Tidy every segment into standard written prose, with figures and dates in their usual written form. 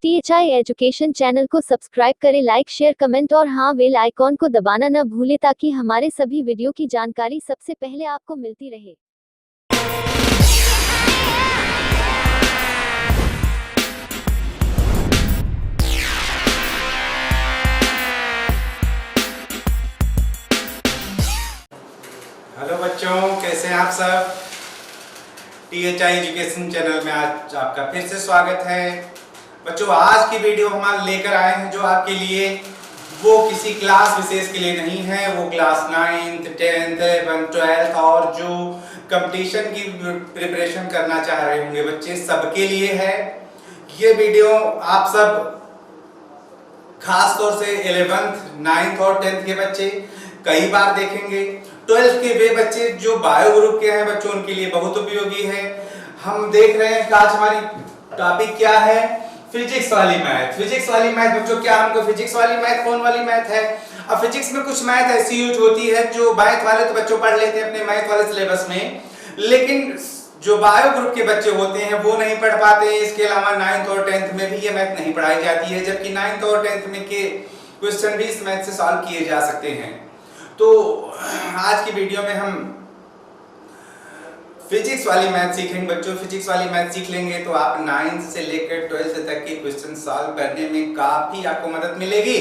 THI education channel को subscribe करें, like share comment और हाँ बेल आइकॉन को दबाना न भूलें ताकि हमारे सभी वीडियो की जानकारी सबसे पहले आपको मिलती रहे। हेलो बच्चों, कैसे हैं आप सब। THI एजुकेशन चैनल में आज आपका फिर से स्वागत है। बच्चों, आज की वीडियो हम लेकर आए हैं जो आपके लिए वो किसी क्लास विशेष के लिए नहीं है, वो class 9th 10th 11th 12th और जो कंपटीशन की प्रिपरेशन करना चाह रहे होंगे बच्चे, सबके लिए है ये वीडियो। आप सब खास तौर से 11th 9th और 10th के बच्चे कई बार देखेंगे। 12th के वे बच्चे जो बायो ग्रुप के हैं बच्चों, उनके लिए बहुत उपयोगी है। हम देख रहे हैं कि आज हमारी टॉपिक क्या है, फिजिक्स वाली मैथ। फिजिक्स वाली मैथ बच्चों, क्या हमको फिजिक्स वाली मैथ कौन वाली मैथ है। अब फिजिक्स में कुछ मैथ ऐसी यूज होती है जो मैथ वाले तो बच्चों पढ़ लेते हैं अपने मैथ वाले सिलेबस में, लेकिन जो बायो ग्रुप के बच्चे होते हैं वो नहीं पढ़ पाते। इसके अलावा 9th और 10th में भी ये मैथ नहीं पढ़ाई जाती है, जबकि 9th और 10th में के क्वेश्चन भी इस मैथ से सॉल्व किए जा सकते हैं। तो आज की वीडियो में हम फिजिक्स वाली मैथ सीखेंगे बच्चों। फिजिक्स वाली मैथ सीख लेंगे तो आप 9th से लेकर 12th तक के क्वेश्चन सॉल्व करने में काफी आपको मदद मिलेगी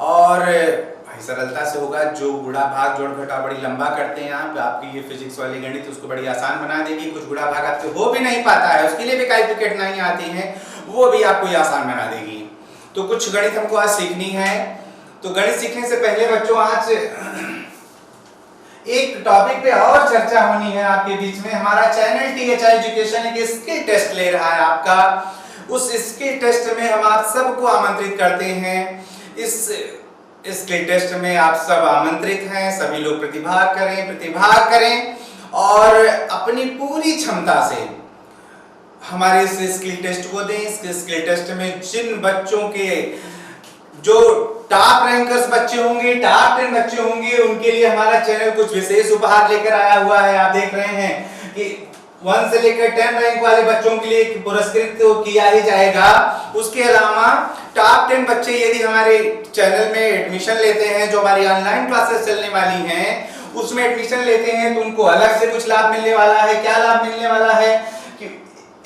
और भाई सरलता से होगा। जो गुणा भाग जोड़ घटाव बड़ी लंबा करते हैं आप, आपकी ये फिजिक्स वाली गणित उसको बड़ी आसान बना देगी। कुछ गुणा भाग आपसे हो भी नहीं पाता है, उसके लिए भी काफी कठिनाई आती है, वो भी आपको ये आसान बना देगी। तो कुछ गणित हमको आज सीखनी है। तो गणित सीखने से पहले बच्चों आज एक टॉपिक पे और चर्चा होनी है आपके बीच में। हमारा चैनल THI एजुकेशन एक स्किल टेस्ट ले रहा है आपका। उस स्किल टेस्ट में हम आप सबको आमंत्रित करते हैं। इस स्किल टेस्ट में आप सब आमंत्रित हैं, सभी लोग प्रतिभाग करें और अपनी पूरी क्षमता से हमारे इस स्किल टेस्ट को दें। इस स्किल टेस्ट में जिन बच्चों के जो टॉप रैंकर्स बच्चे होंगे, टॉप 10 बच्चे होंगे, उनके लिए हमारा चैनल कुछ विशेष उपहार लेकर आया हुआ है। आप देख रहे हैं कि 1 से लेकर 10 रैंक वाले बच्चों के लिए पुरस्कृत तो किया ही जाएगा। उसके अलावा टॉप 10 बच्चे यदि हमारे चैनल में एडमिशन लेते हैं, जो हमारी ऑनलाइन क्लासेस चलने वाली हैं उसमें एडमिशन लेते हैं, तो उनको अलग से कुछ लाभ मिलने वाला है। क्या लाभ मिलने वाला है कि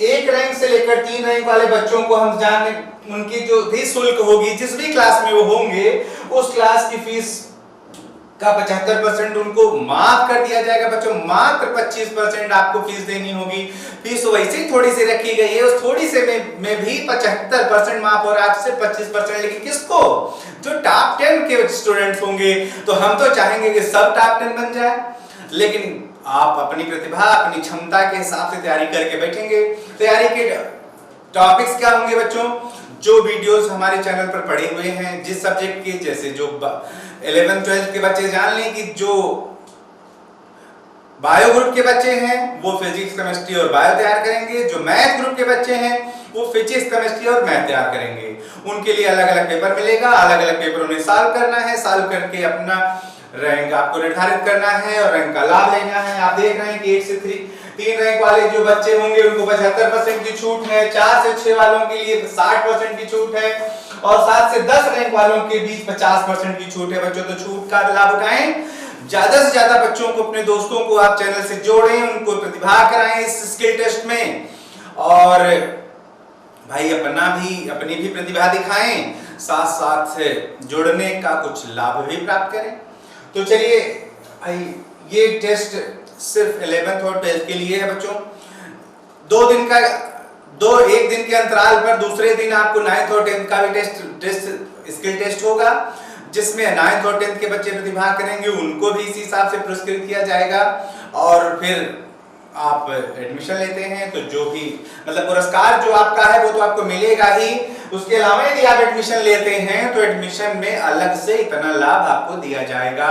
1 रैंक से लेकर 3 रैंक वाले बच्चों को हम जाने उनकी जो भी शुल्क होगी, जिस भी क्लास में वो होंगे, उस क्लास की फीस का 75% उनको माफ कर दिया जाएगा बच्चों। मात्र 25% आपको फीस देनी होगी। फीस वैसे ही थोड़ी सी रखी गई है, उस थोड़ी से में भी 75% माफ हो रहा है, आपसे 25%। लेकिन किसको? जो टॉप 10 के स्टूडेंट्स होंगे। तो हम तो चाहेंगे कि सब टॉप 10 बन जाए, लेकिन आप अपनी प्रतिभा, अपनी क्षमता के हिसाब से तैयारी करके बैठेंगे। तैयारी के टॉपिक्स क्या होंगे बच्चों? जो वीडियोस हमारे चैनल पर पड़े हुए हैं, जिस सब्जेक्ट के, जैसे जो 11th 12th के बच्चे जान लें कि जो बायो ग्रुप के बच्चे हैं वो फिजिक्स केमिस्ट्री और बायो तैयार करेंगे। जो मैथ ग्रुप के बच्चे हैं वो फिजिक्स केमिस्ट्री और मैथ तैयार करेंगे। उनके लिए अलग अलग पेपर मिलेगा, अलग अलग पेपर उन्हें सॉल्व करना है। सॉल्व करके अपना रैंक आपको निर्धारित करना है और रैंक का लाभ लेना है। आप देख रहे हैं कि 1 से 3 रैंक वाले जो बच्चे होंगे उनको 75% की छूट है। 4 से 6 वालों के लिए 60% की छूट है और 7 से 10 रैंक वालों के बीच 50% की छूट है बच्चों। तो छूट का लाभ उठाएं। ज्यादा से ज्यादा बच्चों को, अपने दोस्तों को आप चैनल से जोड़ें, उनको प्रतिभा कराएं इस स्किल टेस्ट में और भाई अपनी भी प्रतिभा दिखाएं, साथ साथ जुड़ने का कुछ लाभ भी प्राप्त करें। तो चलिए भाई, ये टेस्ट सिर्फ 11th और 12th के लिए है बच्चों। 1 दिन के अंतराल पर दूसरे दिन आपको 9th और 10th का भी स्किल टेस्ट होगा, जिसमें 9th और 10th के बच्चे प्रतिभाग करेंगे। उनको भी इसी हिसाब से पुरस्कृत किया जाएगा और फिर आप एडमिशन लेते हैं तो जो भी मतलब पुरस्कार जो आपका है वो तो आपको मिलेगा ही। उसके अलावा यदि आप एडमिशन लेते हैं तो एडमिशन में अलग से इतना लाभ आपको दिया जाएगा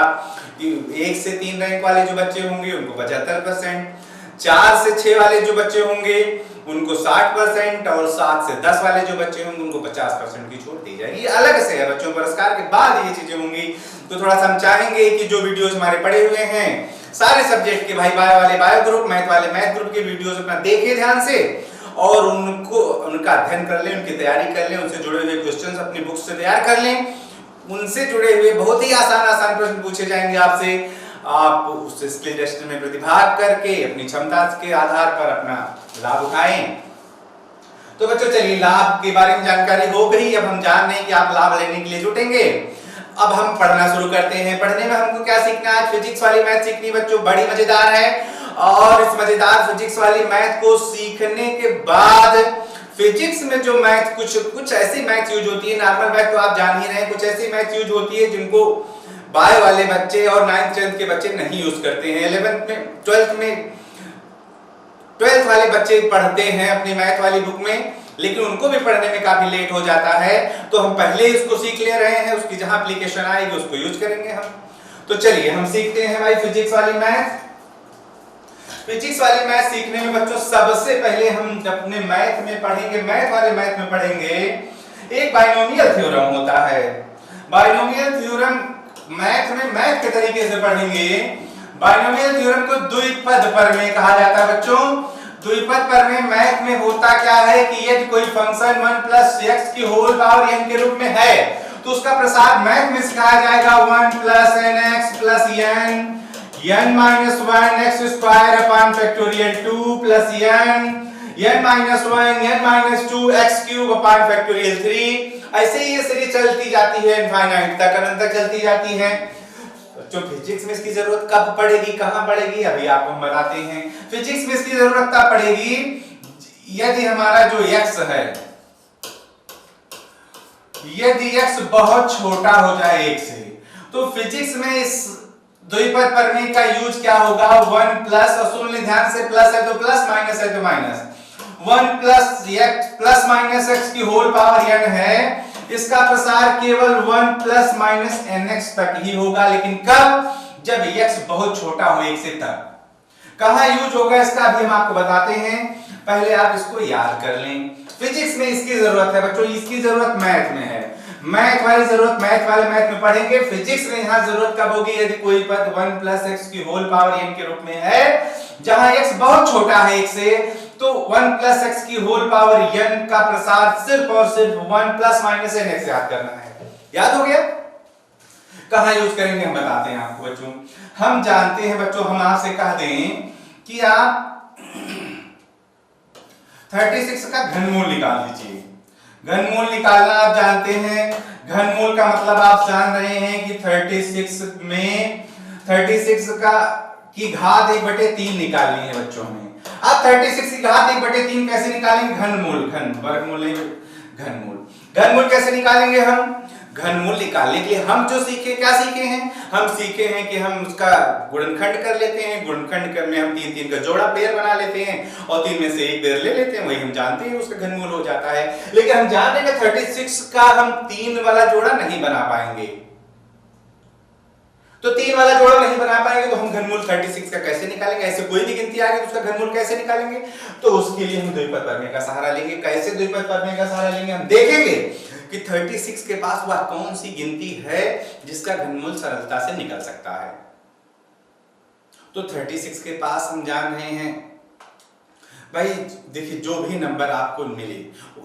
कि 1 से 3 रैंक वाले जो बच्चे होंगे उनको 75%, 4 से 6 वाले जो बच्चे होंगे उनको 60% और 7 से 10 वाले जो बच्चे होंगे उनको 50% की छूट दी जाएगी। अलग से है बच्चों, पुरस्कार के बाद ये चीजें होंगी। तो थोड़ा सा हम चाहेंगे कि जो वीडियोस हमारे पड़े हुए हैं सारे सब्जेक्ट के, भाई बायो वाले बायो ग्रुप, मैथ वाले मैथ ग्रुप के वीडियोस अपना देखिए ध्यान से और उनको उनका अध्ययन कर लें, उनकी तैयारी कर लें, उनसे जुड़े हुए क्वेश्चंस अपनी बुक से तैयार कर लें। उनसे जुड़े हुए बहुत ही आसान प्रश्न पूछे जाएंगे आपसे। आप उस स्किल टेस्ट में प्रतिभाग करके अपनी क्षमता के आधार पर अपना लाभ उठाएं। तो बच्चों चलिए, लाभ के बारे में जानकारी हो गई। अब हम जान रहे हैं कि आप लाभ लेने के लिए जुटेंगे। अब हम पढ़ना शुरू करते हैं। पढ़ने में हमको क्या सीखना है? फिजिक्स वाली मैथ सीखनी बच्चों, बड़ी मजेदार है। और इस मजेदार फिजिक्स वाली मैथ को सीखने के बाद फिजिक्स में जो मैथ कुछ ऐसी मैथ यूज होती है, नॉर्मल मैथ तो आप जान ही रहे हैं, कुछ ऐसी मैथ यूज होती है जिनको बायो वाले बच्चे और 9th 10th के बच्चे नहीं यूज करते हैं। 11th में 12th वाले बच्चे पढ़ते हैं अपनी मैथ वाली बुक में, लेकिन उनको भी पढ़ने में काफी लेट हो जाता है। तो हम पहले इसको सीख ले रहे हैं, उसकी जहां एप्लीकेशन आएगी उसको यूज करेंगे हम। तो चलिए हम सीखते हैं भाई फिजिक्स वाली मैथ। फिजिक्स वाली मैथ सीखने में बच्चों सबसे पहले हम अपने मैथ में पढ़ेंगे, मैथ वाले मैथ में पढ़ेंगे एक बाइनोमियल थ्योरम होता है। बाइनोमियल थ्योरम मैथ में मैथ के तरीके से पढ़ेंगे। बाइनोमियल थ्योरम को द्विपद प्रमेय कहा जाता है बच्चों। द्विपद प्रमेय मैथ में होता क्या है कि यदि कोई फंक्शन 1 प्लस x की होल पावर n के रूप में है तो उसका प्रसार मैथ में सिखाया जाएगा 1 plus nx plus n minus 1 x square upon factorial 2 plus n minus 1 n minus 2 x cube upon factorial 3। ऐसे ही ये सीरीज चलती जाती है इनफाइनाइट तक, अनंत तक चलती जाती है। बच्चों फिजिक्स में इसकी जरूरत कब पड़ेगी, कहां पड़ेगी, अभी आपको हम बताते हैं। फिजिक्स में इसकी जरूरत तब पड़ेगी यदि हमारा जो x है, यदि x बहुत छोटा हो जाए 1 से। तो फिजिक्स में इस द्विपद प्रमेय का यूज क्या होगा? 1 प्लस, और सुन ले ध्यान से, प्लस है तो प्लस, माइनस है तो minus. 1 plus x plus minus x की होल पावर n है, इसका प्रसार केवल 1 प्लस माइनस nx तक ही होगा। लेकिन कब? जब x बहुत छोटा हो 1 से तब। कहां यूज होगा इसका अभी हम आपको बताते हैं, पहले आप इसको याद कर लें। फिजिक्स में इसकी जरूरत है बच्चों, इसकी जरूरत मैथ में है। मैथ वाली जरूरत मैथ वाले मैथ में पढ़ेंगे। फिजिक्स में यहां जरूरत कब होगी? यदि कोई पद 1 प्लस x की होल पावर n के रूप में है, जहां x बहुत छोटा है 1 से, तो 1 प्लस x की होल पावर n का प्रसार सिर्फ और सिर्फ 1 प्लस माइनस nx याद करना है। याद हो गया? कहां यूज करेंगे हम बताते हैं आपको बच्चों। हम जानते हैं बच्चों, हम आपसे कह दें कि आप 36 का घनमूल निकाल लीजिए। घनमूल निकालना आप जानते हैं, घनमूल का मतलब आप जान रहे हैं कि 36 में 36 की घात 1/3 निकालनी है बच्चों में। अब 36 की घात 1/3 कैसे निकालेंगे? घनमूल, वर्गमूल नहीं, घनमूल। घनमूल कैसे निकालेंगे हम? घनमूल निकालने के लिए हम जो सीखे, क्या सीखे हैं? हम सीखे हैं कि हम उसका गुणनखंड कर लेते हैं। गुणनखंड में हम 3 का जोड़ा पेयर बना लेते हैं और 3 में से एक पेयर ले लेते हैं, वही हम जानते हैं उसका घनमूल हो जाता है। लेकिन हम जान रहे हैं कि 36 का हम 3 वाला जोड़ा नहीं बना पाएंगे। तो 3 वाला जोड़ा नहीं बना पाएंगे तो हम घनमूल 36 का कैसे निकालेंगे? ऐसे कोई भी गिनती आ गई तो उसका घनमूल कैसे निकालेंगे? तो उसके लिए हम द्विपद प्रमेय का सहारा लेंगे। कैसे द्विपद प्रमेय का सहारा लेंगे? हम देखेंगे कि 36 के पास वह कौन सी गिनती है जिसका घनमूल सरलता से निकल सकता है। तो 36 के पास हम जान रहे हैं भाई, देखिए जो भी नंबर आपको मिले,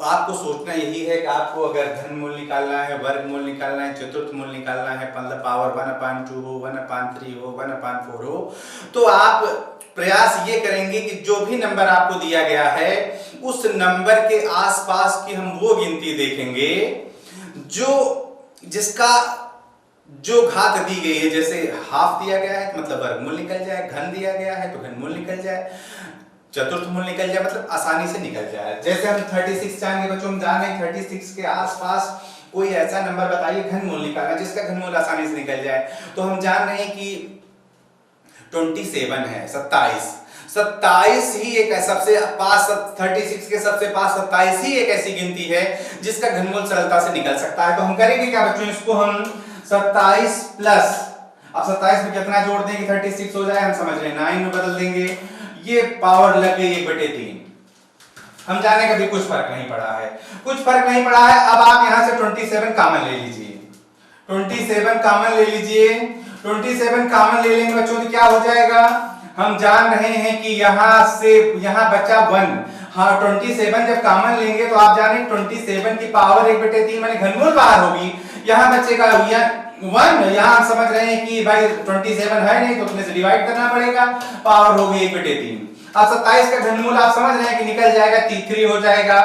आपको सोचना यही है कि आपको अगर घनमूल निकालना है, वर्गमूल निकालना है, चतुर्थ मूल निकालना है, मतलब पावर 1/2 हो, 1/3 हो, 1/4 हो, तो आप प्रयास ये करेंगे कि जो भी नंबर आपको दिया गया है उस नंबर के आसपास की हम वो गिनती देखेंगे जिसका जो घात दी गई है। जैसे हाफ दिया गया है मतलब वर्गमूल निकल जाए, घन दिया गया है तो घनमूल निकल जाए, चतुर्थ मूल निकल जाए, मतलब आसानी से निकल जाए। जैसे हम 36 जानेंगे बच्चों, हम जान रहे हैं 36 के आसपास कोई ऐसा नंबर बताइए घनमूल निकालना जिसका घनमूल आसानी से निकल जाए। तो हम जान रहे हैं कि 27 है, 27 ही एक सबसे पास, 36 के सबसे पास 27 ही एक ऐसी गिनती है जिसका घनमूल सरलता से निकल सकता है। तो हम करेंगे क्या बच्चों, इसको हम 27 प्लस, अब 27 में कितना जोड़ देंगे 36 हो जाए, हम समझ रहे हैं 9 में बदल देंगे, ये पावर लग गई 1/3। हम जाने का भी कुछ फर्क नहीं पड़ा है, कुछ फर्क नहीं पड़ा है। अब आप यहां से 27 कॉमन ले लीजिए, 27 कॉमन ले लीजिए, 27 कॉमन ले लेंगे बच्चों तो क्या हो जाएगा, हम जान रहे हैं कि यहां से यहां बचा 1, हाँ 27 जब कॉमन लेंगे तो आप जाने 27 की पावर 1/3 माने घनमूल बाहर होगी। यहाँ बचेगा 1, यहाँ हम समझ रहे हैं कि भाई 27 है नहीं तो उसमें से डिवाइड करना पड़ेगा, पावर होगी 1/3। अब 27 का घनमूल आप समझ रहे हैं कि निकल जाएगा 3 हो जाएगा।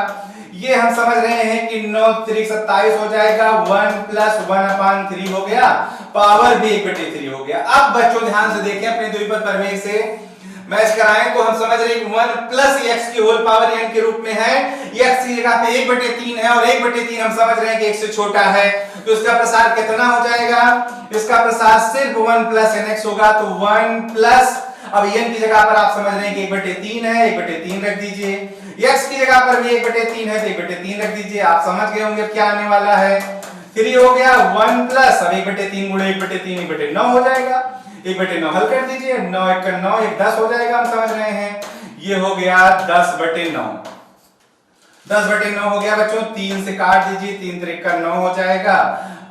ये हम समझ रहे हैं कि 9 3 27 हो जाएगा, 1 + 1/3 हो गया, पावर भी 1/3 हो गया। अब बच्चों ध्यान से देखें, अपने द्विपद प्रमेय से मैच कराएं तो हम समझ रहे हैं कि 1 + x की होल पावर n के रूप में है, x की जगह पे 1/3 है और 1/3 हम समझ रहे हैं कि 1 से छोटा है, तो इसका प्रसार कितना हो जाएगा, इसका प्रसार सिर्फ 1 + nx होगा। तो 1 प्लस, अब n की जगह पर आप समझ रहे हैं कि 1/3 है, 1/3 रख दीजिए, x की जगह पर भी 1/3 है तो 1/3 रख दीजिए। आप समझ गए होंगे क्या आने वाला है, 3 हो गया, 1 प्लस, अब 1/3 गुणे 1/3 1/9 हो जाएगा, 1/9 हल कर दीजिए, 9 × 9 = 10 हो जाएगा, हम समझ रहे हैं, ये हो गया 10/9। 10/9 हो गया बच्चों, 3 से काट दीजिए, 3 × 3 = 9 हो जाएगा।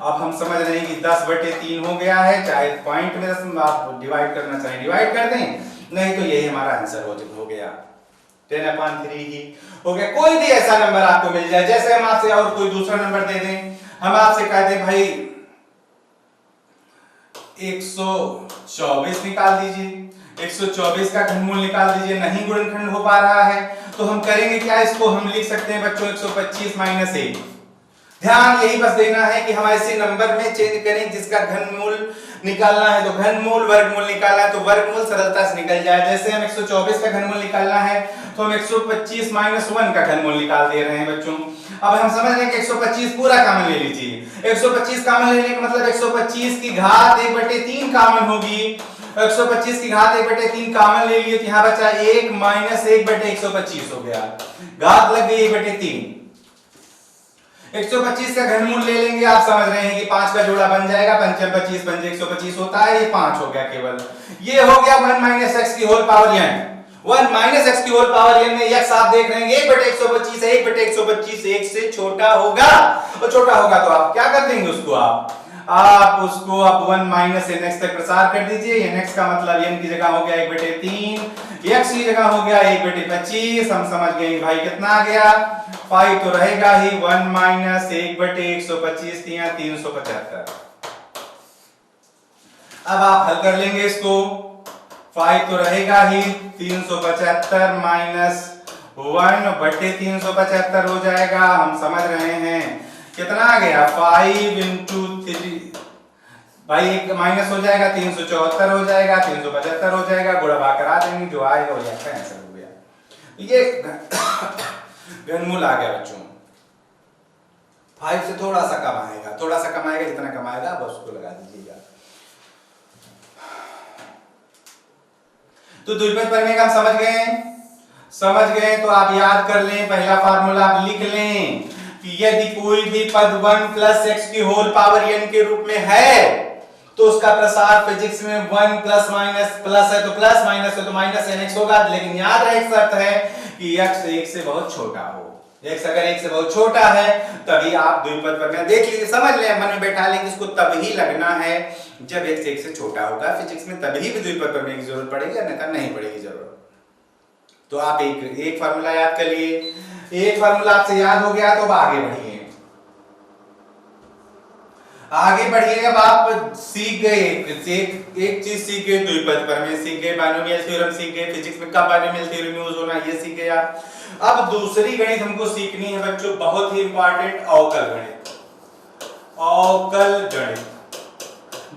अब हम समझ रहे हैं कि 10/3 हो गया है, चाहे पॉइंट में आप डिवाइड करना चाहे डिवाइड कर दें, नहीं तो यही हमारा आंसर हो गया, 10/3 ही हो गया। कोई भी ऐसा नंबर आपको मिल जाए, जैसे हम आपसे और कोई दूसरा नंबर दे दें, हम आपसे कह दें भाई 124 निकाल दीजिए, 124 का घनमूल निकाल दीजिए, नहीं गुणनखंड हो पा रहा है तो हम करेंगे क्या, इसको हम लिख सकते हैं बच्चों 125 - 1। ध्यान यही बस देना है कि हम ऐसे नंबर में चेंज करें जिसका घनमूल निकालना है तो घनमूल, वर्गमूल निकालना है तो वर्गमूल सरलता से निकल जाए। जैसे हम 124 का घनमूल निकालना है तो हम 125 - 1 का घनमूल निकाल दे रहे हैं बच्चों। अब हम समझ रहे हैं कि 125 पूरा कॉमन ले लीजिए, 125 कॉमन लेने का मतलब 125 की घात 1/3 कॉमन होगी, 125 की घात 1/3 कॉमन ले लिए तो यहाँ बचा 1 - 1/125 हो गया, घात लग गई 1/3। 125 का घनमूल ले लेंगे, आप समझ रहे हैं कि 5 का जोड़ा बन जाएगा, 5 × 25 = 125 होता है, ये 5 हो गया केवल। ये हो गया 1 - x की होल पावर n, 1 - x की होल पावर n में x आप देख रहे हैं 1/125 है, 1/125 1 से छोटा होगा, और छोटा होगा तो आप क्या कर देंगे उसको, आप उसको अब 1 - nx तक प्रसार कर दीजिए। nx का मतलब n की जगह हो गया 1/3, x की जगह हो गया 1/25, हम समझ गए भाई कितना आ गया, 5 तो रहेगा ही, 1 - 1/125 या 375। अब आप हल कर लेंगे इसको, 5 तो रहेगा ही, 375 - 1/375 हो जाएगा, हम समझ रहे हैं कितना आ गया, 5 × 3, भाई एक माइनस हो जाएगा, 374 हो जाएगा, 375 हो जाएगा, गुणा भाग करा देंगे, जो आएगा वही आपका आंसर हो गया। ये घनमूल आ गया बच्चों, 5 से थोड़ा सा कम आएगा, थोड़ा सा कम आएगा, जितना कम आएगा बस उसको लगा दीजिएगा। तो द्विपद प्रमेय का हम समझ गए तो आप याद कर लें, पहला फार्मूला आप लिख लें कि यदि कोई भी पद 1 + x की होल पावर n के रूप में है तो उसका प्रसार फिजिक्स में 1 प्लस माइनस प्लस है तो प्लस, माइनस है तो माइनस nx होगा। लेकिन याद रहे एक शर्त है कि x 1 से बहुत छोटा हो, x अगर 1 से बहुत छोटा है तभी आप द्विपद प्रमेय देख लीजिए, समझ लें, मन में बैठा लें कि इसको तभी लगना है जब x 1 से छोटा होगा। फिजिक्स में तभी भी द्विपद प्रमेय की जरूरत पड़ेगी, अन्यथा नहीं पड़ेगी जरूरत। तो आप एक फार्मूला याद कर लिए, एक फार्मूला आपसे याद हो गया तो अब आगे बढ़िए, अब आप सीख गए एक चीज सीख गए, द्विपद प्रमेय सीख गए, बाइनोमियल थ्योरम सीख गए, फिजिक्स में कब बाइनोमियल थ्योरम यूज होना ये सीख गए आप। अब दूसरी गणित हमको सीखनी है बच्चों, बहुत ही इंपॉर्टेंट, अवकल गणित। अवकल गणित,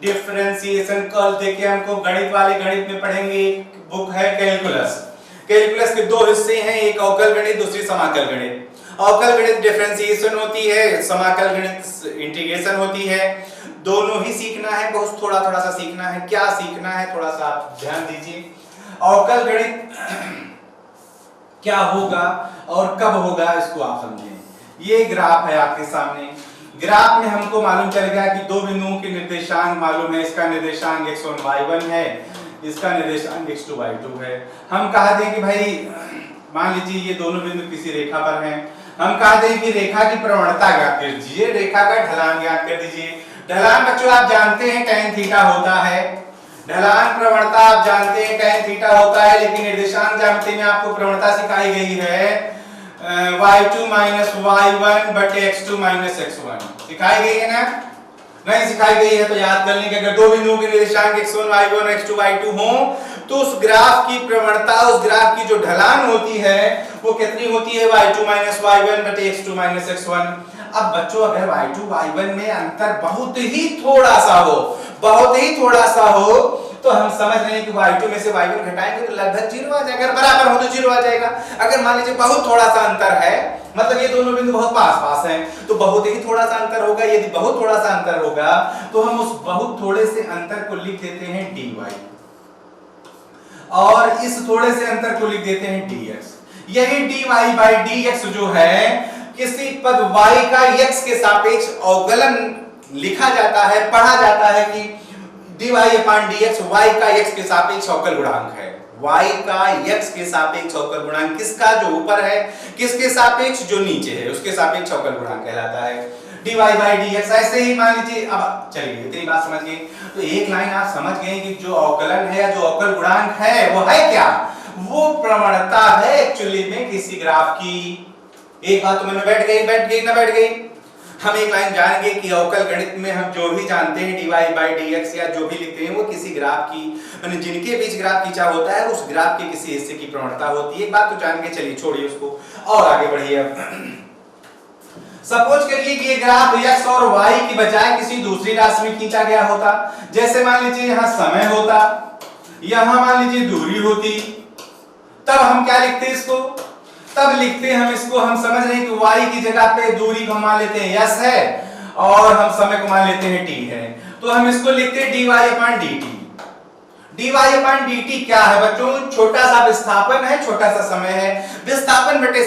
डिफरेंशिएशन कल देखिए, हमको गणित वाले गणित में पढ़ेंगे, बुक है कैलकुलस। कैलकुलस के दो हिस्से हैं, एक अवकल गणित, दूसरी समाकल गणित। अवकल गणित डिफरेंशिएशन होती है, समाकल गणित इंटीग्रेशन होती है। दोनों ही सीखना है, बहुत थोड़ा थोड़ा सा सीखना है। क्या सीखना है थोड़ा सा आप ध्यान दीजिए। अवकल गणित क्या होगा और कब होगा इसको आप समझें। ये ग्राफ है आपके सामने, ग्राफ में हमको मालूम चल गया कि दो बिंदुओं के निर्देशांक मालूम है, इसका निर्देशांक x1 y1 है, इसका निर्देशांक x2 y2 है। हम कहा दें कि भाई मान लीजिए ये दोनों बिंदु किसी रेखा पर हैं, हम कहा दें कि रेखा की प्रवणता ज्ञात कर दीजिए, रेखा का ढलान ज्ञात कर दीजिए। ढलान बच्चों आप जानते हैं tan थीटा होता है, ढलान प्रवणता आप जानते हैं tan थीटा होता है, लेकिन निर्देशांक ज्यामिति में आपको प्रवणता सिखाई गई है y2 माइनस y1 बटे x2 माइनस x1 सिखाई गई है ना? नहीं सिखाई गई है तो याद कर लें कि अगर दो बिंदुओं के निर्देशांक x1 y1 x2 y2 हो तो उस ग्राफ की प्रवणता, उस ग्राफ की जो ढलान होती है वो कितनी होती है? y2 माइनस y1 बटे x2 माइनस x1। अब बच्चों अगर y2 y1 में अंतर बहुत ही थोड़ा सा हो, बहुत ही थोड़ा सा हो, तो हम समझ रहे हैं कि y2 में से y1 घटाएंगे तो लगभग 0 आ जाएगा। अगर बराबर हो तो 0 आ जाएगा। अगर मान लीजिए बहुत थोड़ा सा अंतर है, मतलब ये दोनों बिंदु बहुत पास हैं, तो बहुत ही थोड़ा सा अंतर होगा। यदि बहुत थोड़ा सा अंतर होगा तो हम उस बहुत थोड़े से अंतर को लिख देते हैं dy और इस थोड़े से अंतर को लिख देते हैं dx। यही dy by dx जो है किसी पद y का x के सापेक्ष अवकलन लिखा जाता है, पढ़ा जाता है कि dy upon dx y का x के सापेक्ष अवकल गुणांक है। y का x के सापेक्ष अवकल गुणांक किसका? जो ऊपर है। किसके सापेक्ष? जो नीचे है, उसके सापेक्ष अवकल गुणांक कहलाता है dy by dx। ऐसे ही मान लीजिए, अब चलिए इतनी बात समझ गए तो एक लाइन आप समझ गए कि जो अवकलन है, जो अवकल गुणांक है वो है क्या? वो प्रवणता है एक्चुअली में किसी ग्राफ की। एक बात तो मैंने बैठ गई ना बैठ गई। हम एक लाइन जानेंगे कि अवकल गणित में हम जो भी जानते हैं dy by dx या जो भी लिखते हैं वो किसी ग्राफ की, माने जिनके बीच ग्राफ खींचा होता है उस ग्राफ के किसी हिस्से की प्रवणता होती है। एक बात तो जान के चलिए, छोड़िए उसको और आगे बढ़िए। सपोज करिए कि ये ग्राफ x और y की बजाय किसी दूसरी राशि में खींचा गया होता। जैसे मान लीजिए यहाँ समय होता, यहाँ मान लीजिए दूरी होती, तब हम क्या लिखते इसको? तब लिखते हम इसको, हम समझ रहे हैं कि y की जगह पे दूरी को मान लेते हैं s है और हम समय को मान लेते हैं t है, तो हम इसको लिखते हैं dy upon dt। dy upon dt क्या है बच्चों? छोटा सा विस्थापन है, छोटा सा समय है। विस्थापन बटे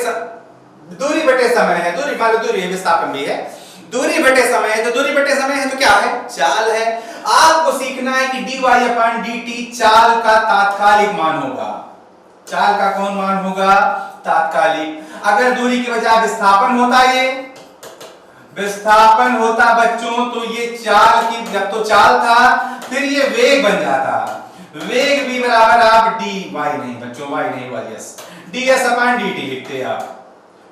दूरी बटे समय है। दूरी मान लो दूरी है, विस्थापन भी है। दूरी बटे समय है, तो दूरी बटे समय है तो क्या है? चाल है। आपको सीखना है कि dy upon dt चाल का तात्कालिक मान होगा। चाल का कौन मान होगा? तात्कालिक। अगर दूरी के बजाय विस्थापन होता, ये विस्थापन होता बच्चों, तो ये चाल की, जब तो चाल था फिर ये वेग बन जाता। वेग भी बराबर आप dy नहीं बच्चों, y नहीं हुआ यस, ds अपॉन dt लिखते आप।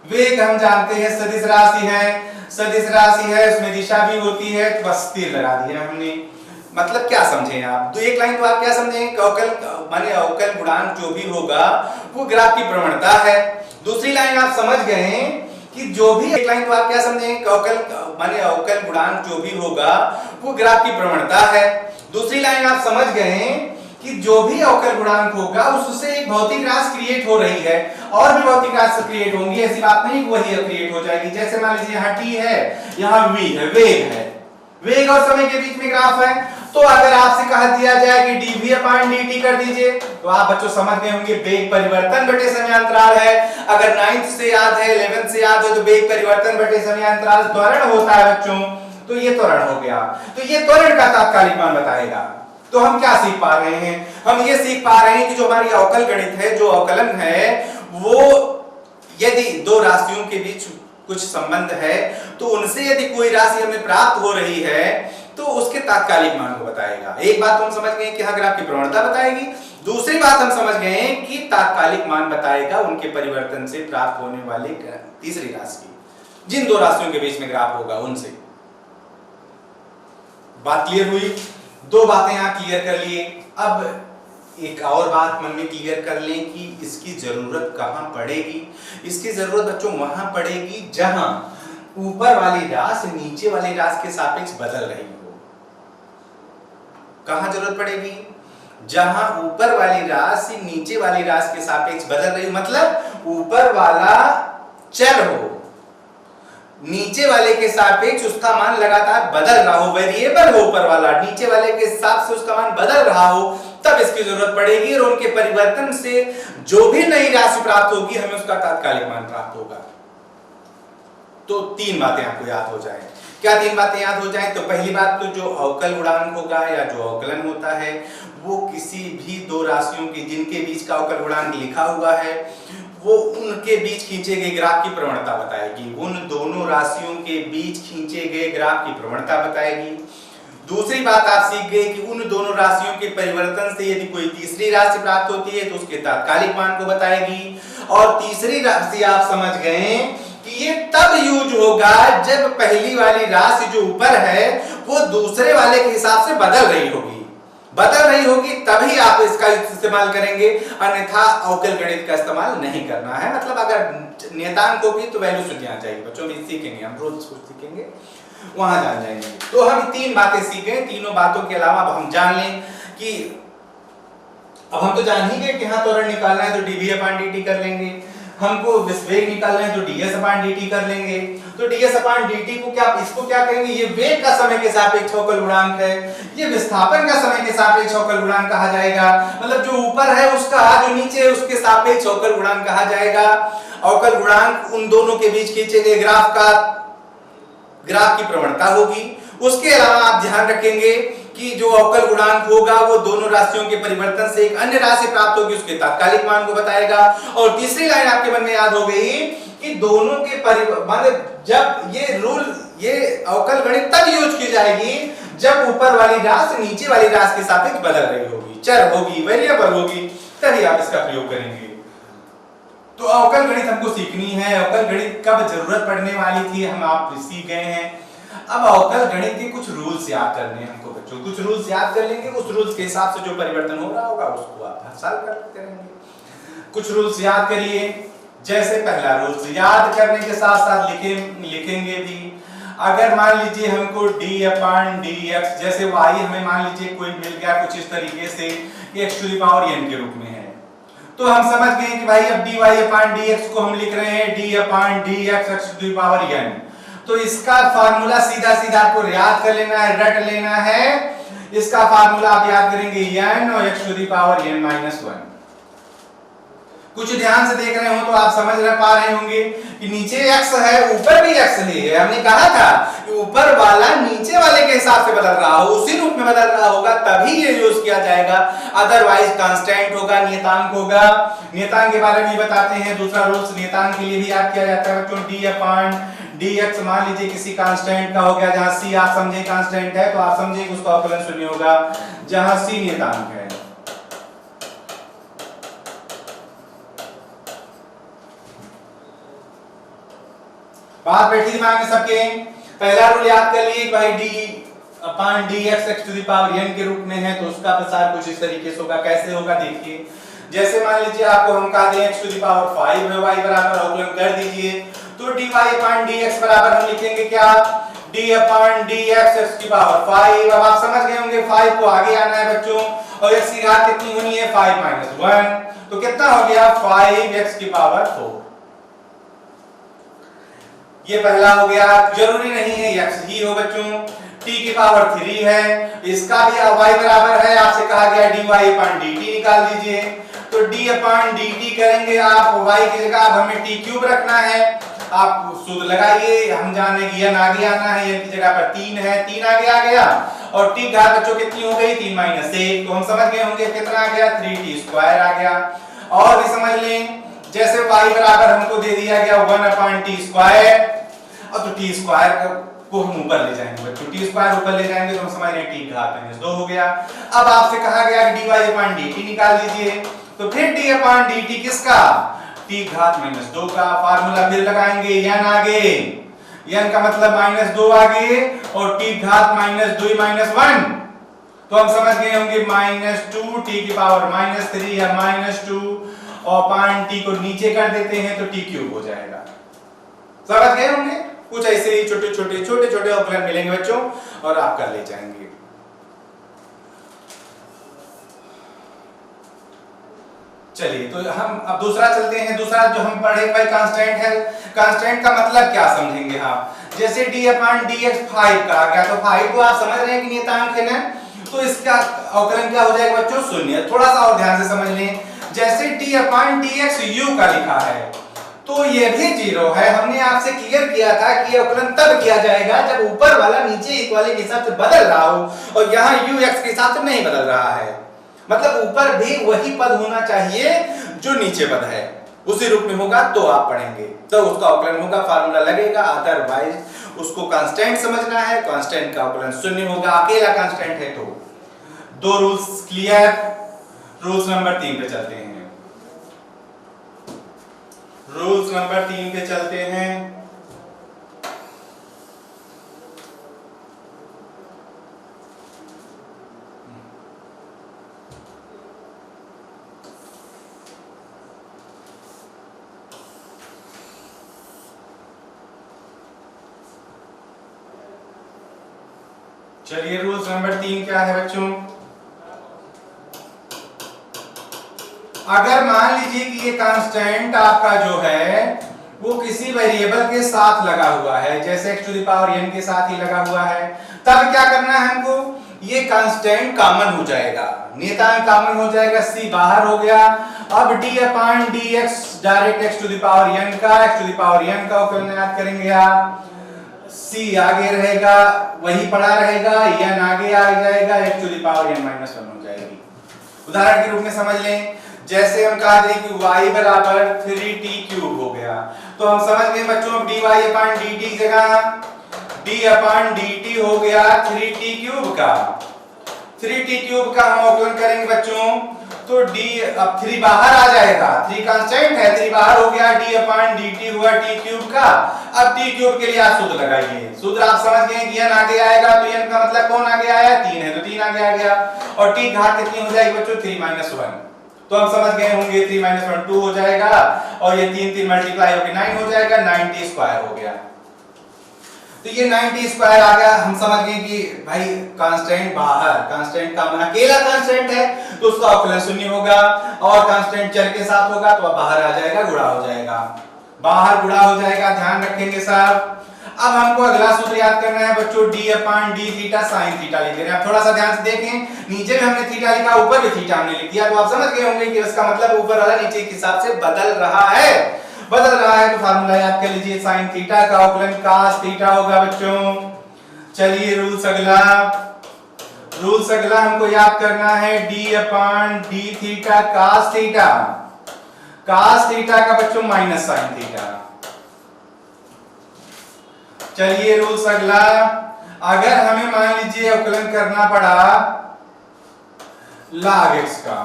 वेग हम जानते हैं सदिश राशि है, सदिश राशि है उसमें दिशा भी होती है, बस तीर लगा दिया हमने। मतलब क्या समझे आप? तो एक लाइन तो आप क्या समझे? अवकल माने अवकल गुणांक जो भी होगा वो ग्राफ की प्रवणता है। दूसरी लाइन आप समझ गए कि जो भी, एक लाइन तो आप क्या समझे? अवकल माने अवकल गुणांक जो भी होगा वो ग्राफ की प्रवणता है। दूसरी लाइन आप समझ गए कि जो भी अवकल गुणांक होगा उससे एक भौतिक राशि क्रिएट हो रही है, और भी भौतिक राशि क्रिएट होंगी। ऐसी बात नहीं कि वही क्रिएट हो जाएगी। जैसे मान लीजिए यहाँ t है, यहाँ v है, वेग है, वेग और समय के बीच में ग्राफ है। तो अगर आपसे कहा दिया जाए कि dv अपॉन dt कर दीजिए, तो आप बच्चों समझ गए होंगे वेग परिवर्तन बटे समयांतराल है। अगर 9th से याद है, 11th से याद है तो वेग परिवर्तन बटे समयांतराल त्वरण होता है बच्चों। तो ये त्वरण हो गया, तो ये त्वरण का तात्कालिक मान बताएगा। तो हम क्या सीख पा रहे हैं? हम ये सीख पा रहे हैं कि जो हमारी अवकल गणित है, जो अवकलन है, वो यदि दो राशियों के बीच कुछ संबंध है तो उनसे यदि कोई राशि हमें प्राप्त हो रही है तो उसके तात्कालिक मान को बताएगा। एक बात हम समझ गए कि हाँ ग्राफ की प्रवणता बताएगी। दूसरी बात हम समझ गए कि तात्कालिक मान बताएगा उनके परिवर्तन से प्राप्त होने वाले तीसरी राशि की, जिन दो राशियों के बीच में ग्राफ होगा उनसे। बात क्लियर हुई? दो बातें आप क्लियर कर लिए। अब एक और बात मन में क्लियर कर लें कि इसकी जरूरत कहां पड़ेगी। इसकी जरूरत बच्चों वहां पड़ेगी जहां ऊपर वाली राशि नीचे वाली राशि के सापेक्ष बदल रही हो। कहां जरूरत पड़ेगी? जहां ऊपर वाली राशि नीचे वाली राशि के सापेक्ष बदल रही हो, मतलब ऊपर वाला चर हो, नीचे वाले के सापेक्ष उसका मान लगातार बदल रहा हो, वेरिएबल हो ऊपर वाला, नीचे वाले के हिसाब से उसका मान बदल रहा हो, तब इसकी जरूरत पड़ेगी। और उनके परिवर्तन से जो भी नई राशि प्राप्त होगी हमें उसका तात्कालिक मान प्राप्त होगा। तो तीन बातें आपको याद हो जाए। क्या तीन बातें याद हो जाए? तो पहली बात, तो जो अवकल गुणांक होगा या जो अवकलन होता है वो किसी भी दो राशियों के जिनके बीच का अवकल गुणांक लिखा हुआ है वो उनके बीच खींचे गए ग्राफ की प्रवणता बताएगी। उन दोनों राशियों के बीच खींचे गए ग्राफ की प्रवणता बताएगी। दूसरी बात आप सीख गए कि उन दोनों राशियों के परिवर्तन से यदि कोई तीसरी राशि प्राप्त होती है तो उसके तात्कालिक मान को बताएगी। और तीसरी राशि आप समझ गए कि ये तब यूज होगा जब पहली वाली राशि जो ऊपर है वो दूसरे वाले के हिसाब से बदल रही होगी तभी आप इसका इस्तेमाल करेंगे, अन्यथा अवकल गणित का इस्तेमाल नहीं करना है। मतलब अगर नियतांकों की तो वैल्यू सूत्र यहाँ चाहिए बच्चों, भी सीखेंगे हम रोज सीखेंगे, वहां जान जाएंगे। तो हम तीन बातें सीखे, तीनों बातों के अलावा अब हम जान लें कि अब हम तो जान ही गए कि हाँ त्वरण निकालना है तो dv/dt कर लेंगे, हमको वेग निकालना है तो ds/dt कर लेंगे। तो ds/dt को इसको क्या कहेंगे, ये वेग का समय के सापेक्ष अवकल गुणांक है, ये विस्थापन का समय के सापेक्ष अवकल गुणांक कहा जाएगा। मतलब जो ऊपर है उसका, जो नीचे है उसके सापेक्ष अवकल गुणांक कहा जाएगा। अवकल गुणांक उन दोनों के बीच खींचे गए ग्राफ की प्रवणता होगी। उसके अलावा आप ध्यान रखेंगे कि जो अवकल गुणांक होगा वो दोनों राशियों के परिवर्तन से एक अन्य राशि प्राप्त होगी, उसके तात्कालिक मान को बताएगा। और तीसरी लाइन आपके मन में याद हो गई कि दोनों के मतलब जब ये अवकल गणित तब यूज की जाएगी जब ऊपर वाली राशि नीचे वाली राशि के सापेक्ष बदल रही होगी, चर होगी, वेरिएबल होगी, तभी आप इसका प्रयोग करेंगे। तो अवकल गणित हमको सीखनी है। अवकल गणित कब जरूरत पड़ने वाली थी हम आप सीख गए हैं। अब अवकल गणित के कुछ रूल्स याद करने हैं हमको बच्चों, कुछ रूल्स याद कर लेंगे, उस रूल्स के हिसाब से जो परिवर्तन हो रहा होगा उसको आप हर साल करेंगे। कुछ रूल्स याद करिए। जैसे पहला रूल्स याद करने के साथ साथ लिखेंगे भी। अगर मान लीजिए हमको d/dx जैसे y हमें मान लीजिए कोई मिल गया कुछ इस तरीके से x⁴n के रूप में है, तो हम समझ गए कि भाई अब dy/dx को हम लिख रहे हैं d/dx x⁴n। तो इसका फार्मूला सीधा आपको याद कर लेना है, रट लेना है। इसका फार्मूला आप याद करेंगे n और x⁴n-1। कुछ ध्यान से देख रहे हो तो आप समझ पा रहे होंगे कि नीचे x है, ऊपर भी x है। हमने कहा था कि ऊपर वाला नीचे वाले के हिसाब से बदल रहा हो, उसी रूप में बदल रहा होगा तभी ये यूज किया जाएगा, अदरवाइज कांस्टेंट होगा, नियतांक होगा। नियतांक के बारे में बताते हैं। दूसरा रूल्स नियतांक के लिए भी याद किया जाता है बच्चों, d/dx मान लीजिए किसी कांस्टेंट का हो गया, जहां c आप समझे कांस्टेंट है तो आप समझे उसका अवकलन शून्य होगा, जहां c नियतांक है। बात बैठी दिमाग में सबके। पहला रूल याद कर लिए भाई d/dx x⁴n के रूप में है तो उसका प्रसार कुछ इस तरीके से होगा। कैसे होगा देखिए, जैसे मान लीजिए आपको हम कहा दें x⁵ है, y बराबर अवकलन कर दीजिए, तो dy/dx बराबर हम लिखेंगे क्या, d/dx x⁵। अब आप समझ गए होंगे 5 को आगे आना है बच्चों, और x की घात कितनी होनी है 5 - 1, तो कितना हो गया 5x⁴। ये पहला हो गया। जरूरी नहीं है x ही हो बच्चों, t⁴ है, इसका भी y बराबर है, आपसे कहा गया dy/dt निकाल दीजिए। तो d/dt करेंगे आप, y की जगह अब हमें t³ रखना है। आप सूत्र लगाइए, हम जाने कि n आगे आना है, n की जगह पर 3 है, 3 आगे आ गया, और t घात बच्चों कितनी हो गई 3 - 1, तो हम समझ गए होंगे कितना आ गया 3t² आ गया। और भी समझ लें, जैसे y बराबर हमको दे दिया गया 1/t², और तो t² को हम ऊपर ले जाएंगे बच्चों, t² ऊपर ले जाएंगे तो हम समझ रहे हैं t घात -2 हो गया। अब आपसे कहा गया कि dy/dt निकाल दीजिए, तो फिर d/dt किसका, t घात -2 का। फार्मूला फिर लगाएंगे, n आगे, n का मतलब -2 आगे, और t घात -2 - 1, तो हम समझ गए होंगे -2 t⁻³ या -2, और t को नीचे कर देते हैं तो t³ हो जाएगा। समझ गए होंगे। कुछ ऐसे ही छोटे छोटे अवकलन मिलेंगे बच्चों, और आप कर ले जाएंगे। चलिए तो हम अब दूसरा चलते हैं। दूसरा जो हम पढ़े भाई कांस्टेंट है। कांस्टेंट का मतलब क्या समझेंगे आप, जैसे d/dx 5 का आ गया, तो 5 को आप समझ रहे हैं कि नियतांक है ना, तो इसका अवकलन क्या हो जाएगा बच्चों 0। थोड़ा सा और ध्यान से समझ लें, जैसे d/dx u का लिखा है तो ये भी 0 है। हमने आपसे क्लियर किया था कि ये अवकलन तब किया जाएगा जब ऊपर वाला नीचे वाले के हिसाब से बदल रहा हो, और यहाँ u x के हिसाब से नहीं बदल रहा है। मतलब ऊपर भी वही पद होना चाहिए जो नीचे पद है, उसी रूप में होगा तो आप पढ़ेंगे, तो उसका अवकलन होगा, फार्मूला लगेगा। अदरवाइज उसको कांस्टेंट समझना है, कांस्टेंट का अवकलन शून्य होगा, अकेला कांस्टेंट है तो। दो रूल्स क्लियर। रूल्स नंबर 3 पे चलते हैं। रूल्स नंबर 3 पे चलते हैं। चलिए रूल्स नंबर 3 क्या है बच्चों? अगर मान लीजिए कि ये कांस्टेंट आपका जो है वो किसी वेरिएबल के साथ लगा हुआ है, जैसे x to the power n के साथ ही लगा हुआ है, तब क्या करना है हमको? ये कांस्टेंट कॉमन हो जाएगा, नियतांक कॉमन हो जाएगा, c बाहर हो गया। अब d upon dx direct x to the power n का, x to the power n का अवकलन याद करेंगे आप, c आगे रहेगा, वही पड़ा रहेगा, n आगे आ जाएगा, x to the power n minus 1 हो जाएगी। उदाहरण के रूप में समझ लें, जैसे हम कहा थे कि y बराबर 3t क्यूब हो गया, तो हम समझ गए बच्चों dy अपॉन dt की जगह d अपॉन dt हो गया 3t क्यूब का। 3t क्यूब का हम अवकलन करेंगे बच्चों, तो d अब 3 बाहर आ जाएगा, 3 कांस्टेंट है, 3 बाहर हो गया, d अपॉन dt हुआ t क्यूब का। अब t क्यूब के लिए आप सूत्र लगाइए, सूत्र आप समझ गए कि n आगे आएगा, तो n का मतलब कौन आगे आया? 3 है, तो 3 आगे आ गया, और t घात कितनी हो जाएगी बच्चों? 3 माइनस 1। तो हम समझ गए होंगे 3 माइनस 1 2 हो जाएगा, और ये 3 मल्टीप्लाई होकर 9 हो जाएगा, 90 स्क्वायर हो गया। तो ये 90 स्क्वायर आ गया। हम समझ गए कि भाई कांस्टेंट बाहर, कांस्टेंट का मन अकेला कांस्टेंट है तो उसका अवकलन शून्य होगा, और कांस्टेंट चर के साथ होगा तो बाहर आ जाएगा, गुणा हो जाएगा, बाहर गुणा हो जाएगा, ध्यान रखेंगे साहब। अब हमको अगला सूत्र याद करना है बच्चों, d upon d theta sin theta लिख रहे हैं। थोड़ा सा ध्यान से देखें, नीचे में हमने थीटा लिखा, ऊपर भी थीटा हमने लिख दिया, तो आप समझ गए होंगे कि इसका मतलब ऊपर वाला नीचे के हिसाब से बदल रहा है, बदल रहा है। तो फार्मूला याद कर लीजिए, sin थीटा का अवकलन cos थीटा होगा बच्चों। चलिए रूल्स अगला हमको याद करना है, d upon d theta cos theta, cos theta का बच्चों माइनस sin थीटा। चलिए रूल्स अगला, अगर हमें मान लीजिए अवकलन करना पड़ा log x का,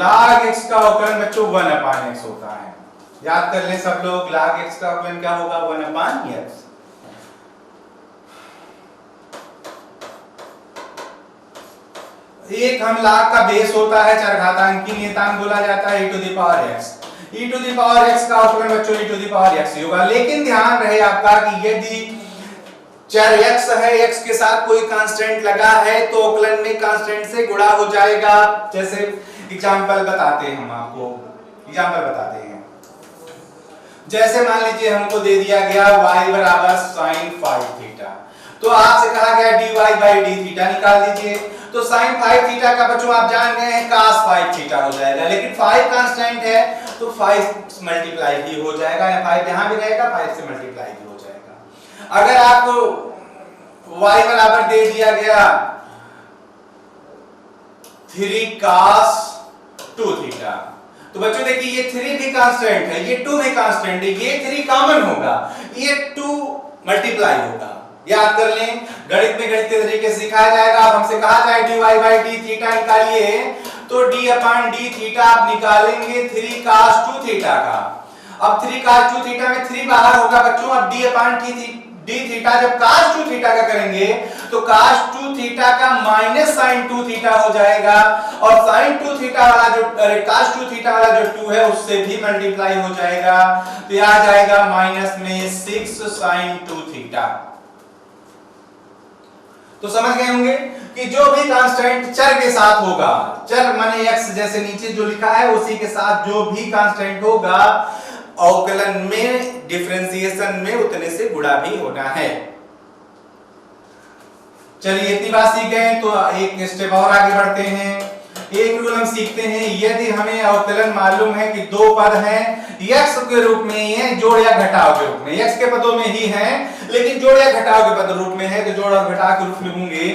log x का अवकलन बच्चों 1 अपान x होता है। याद कर लें सब लोग, log x का अवकलन क्या होगा? 1 अपान x। एक हम log का बेस होता है, चरघातांकी नियतांक बोला जाता है, e to the power x। e to the power x का अवकलन बच्चों e to the power x ही होगा। लेकिन ध्यान रहे आपका कि यदि चर x है, x के साथ कोई कांस्टेंट लगा है तो अवकलन में कांस्टेंट से गुणा हो जाएगा। जैसे एग्जांपल बताते हैं, हम आपको एग्जांपल बताते हैं। जैसे मान लीजिए हमको दे दिया गया y बराबर sin 5 थीटा, तो आपसे कहा गया dy बाई डी थीटा निकाल दीजिए। तो sin 5 थीटा का बच्चों आप जान गए हैं cos 5 थीटा हो जाएगा, लेकिन 5 कांस्टेंट है तो 5 मल्टीप्लाई भी हो जाएगा, या 5 यहां भी रहेगा, 5 से मल्टीप्लाई भी हो जाएगा। अगर आपको y बराबर दे दिया गया 3 cos 2 थीटा, तो बच्चों देखिए ये 3 भी कांस्टेंट है, ये 2 भी कांस्टेंट है, ये 3 कॉमन होगा, ये 2 मल्टीप्लाई होगा। याद कर लें, गणित में गणित के तरीके से सिखाया जाएगा। अब हमसे कहा जाए dy बाई डी थीटा निकालिए, तो d अपॉन d थीटा आप निकालेंगे 3 cos 2 थीटा का। अब 3 cos 2 थीटा में 3 बाहर होगा बच्चों, अब d अपॉन d थीटा जब cos 2 थीटा का करेंगे तो cos 2 थीटा का माइनस sin 2 थीटा हो जाएगा, और sin 2 थीटा वाला जो cos 2 थीटा वाला जो 2 है उससे भी मल्टीप्लाई हो जाएगा, तो ये आ जाएगा माइनस में 6 sin 2 थीटा। तो समझ गए होंगे कि जो भी कांस्टेंट चर के साथ होगा, चर माने x जैसे नीचे जो लिखा है उसी के साथ जो भी कांस्टेंट होगा अवकलन में, डिफरेंशिएशन में उतने से गुणा भी होना है। चलिए इतनी बात सीख गए, तो एक स्टेप और आगे बढ़ते हैं। एक रूल हम सीखते हैं, यदि हमें अवकलन मालूम है कि दो पद हैं, x के रूप में ही है, जोड़ या घटाव के रूप में, x के पदों में ही हैं लेकिन जोड़ या घटाव के पद रूप में है, तो जोड़ और घटाव के रूप में होंगे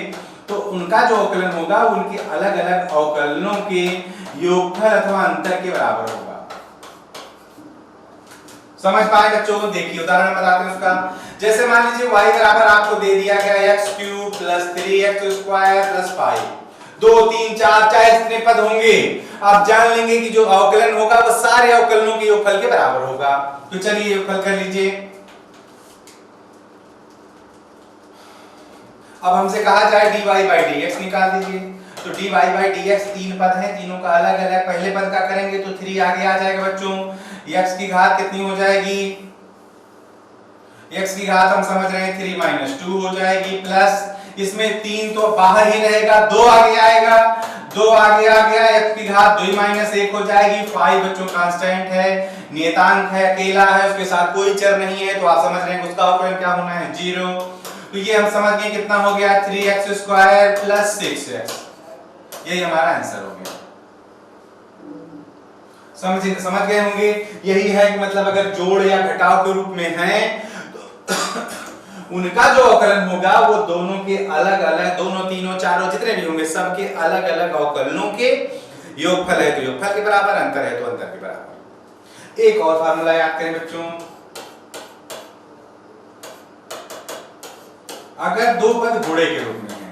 तो उनका जो अवकलन होगा उनके अलग अलग अवकलनों के योगफल अथवा अंतर के बराबर होगा। समझ पाए बच्चों? देखिए उदाहरण बताते हैं उसका। जैसे मान लीजिए y बराबर आपको दे दिया गया x³ + 3x² + 5, 2 3 4 चाहे जितने पद होंगे आप जान लेंगे कि जो अवकलन होगा वो सारे अवकलनों के योगफल के बराबर होगा। तो चलिए योगफल कर लीजिए। अब हमसे कहा जाए dy/dx निकाल दीजिए। तो dy/dx 3 पद हैं, तीनों का अलग अलग। पहले पद का करेंगे तो 3 आगे आ जाएगा बच्चों। x की घात कितनी हो जाएगी? x की घात हम समझ रहे हैं 3 - 2 हो जाएगी, प्लस इसमें 3 तो बाहर ही रहेगा, 2 आगे आएगा, 2 आगे आ गया, x की घात 2 - 1 हो जाएगी। 5 बच्चों कांस्टेंट है, नियतांक है, अकेला है, उसके साथ कोई चर नहीं है, तो आप समझ रहे हैं उसका अवकलन क्या होना है? 0। तो ये हम समझ गए कितना हो गया? 3x² + 6x। यही हमारा आंसर हो गया। समझ गए होंगे? यही है कि मतलब अगर जोड़ या घटाव के रूप में है तो उनका जो अवकलन होगा वो दोनों के अलग अलग, दोनों तीनों चारों जितने भी होंगे सबके अलग अलग अवकलनों के योगफल है तो योगफल के बराबर, अंतर है तो अंतर के बराबर। एक और फार्मूला याद करें बच्चों। अगर दो पद गुणे के रूप में है,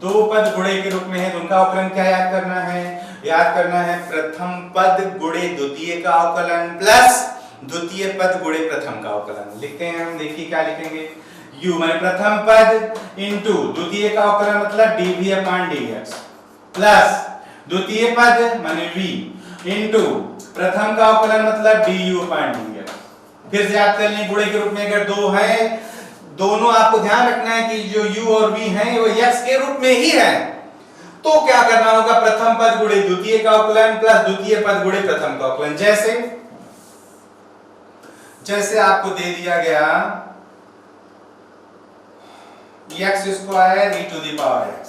दो पद गुणे के रूप में है तो उनका अवकलन क्या याद करना है? याद करना है प्रथम पद गुणे द्वितीय का अवकलन प्लस द्वितीय पद गुणे प्रथम का अवकलन। लिखते हैं हम, देखिए क्या लिखेंगे। u माने प्रथम पद इंटू द्वितीय का अवकलन मतलब dv/dx प्लस द्वितीय पद माने v इंटू प्रथम का अवकलन मतलब du/dx। फिर से याद कर लें, गुणे के रूप में अगर दो है, दोनों आपको ध्यान रखना है कि जो u और v हैं वो x के रूप में ही है, तो क्या करना होगा? प्रथम पद गुणे द्वितीय का अवकलन प्लस द्वितीय पद गुणे प्रथम का अवकलन। जैसे आपको दे दिया गया x²e⁻x,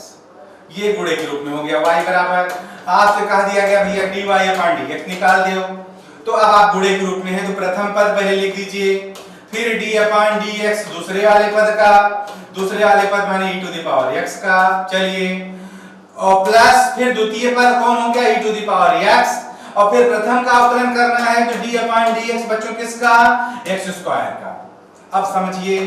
ये गुणे के रूप में हो गया। y बराबर आपसे कहा दिया गया भैया dy/dx निकाल दो, तो अब आप गुणे के रूप में है तो प्रथम पद पहले लिख दीजिए, फिर d/dx दूसरे वाले पद का, दूसरे वाले पद माने e⁻x का। चलिए, और प्लस फिर द्वितीय पद कौन हो गया? e⁻x, और फिर प्रथम का अवकलन करना है तो d/dx बच्चों किसका? x² का। अब समझिए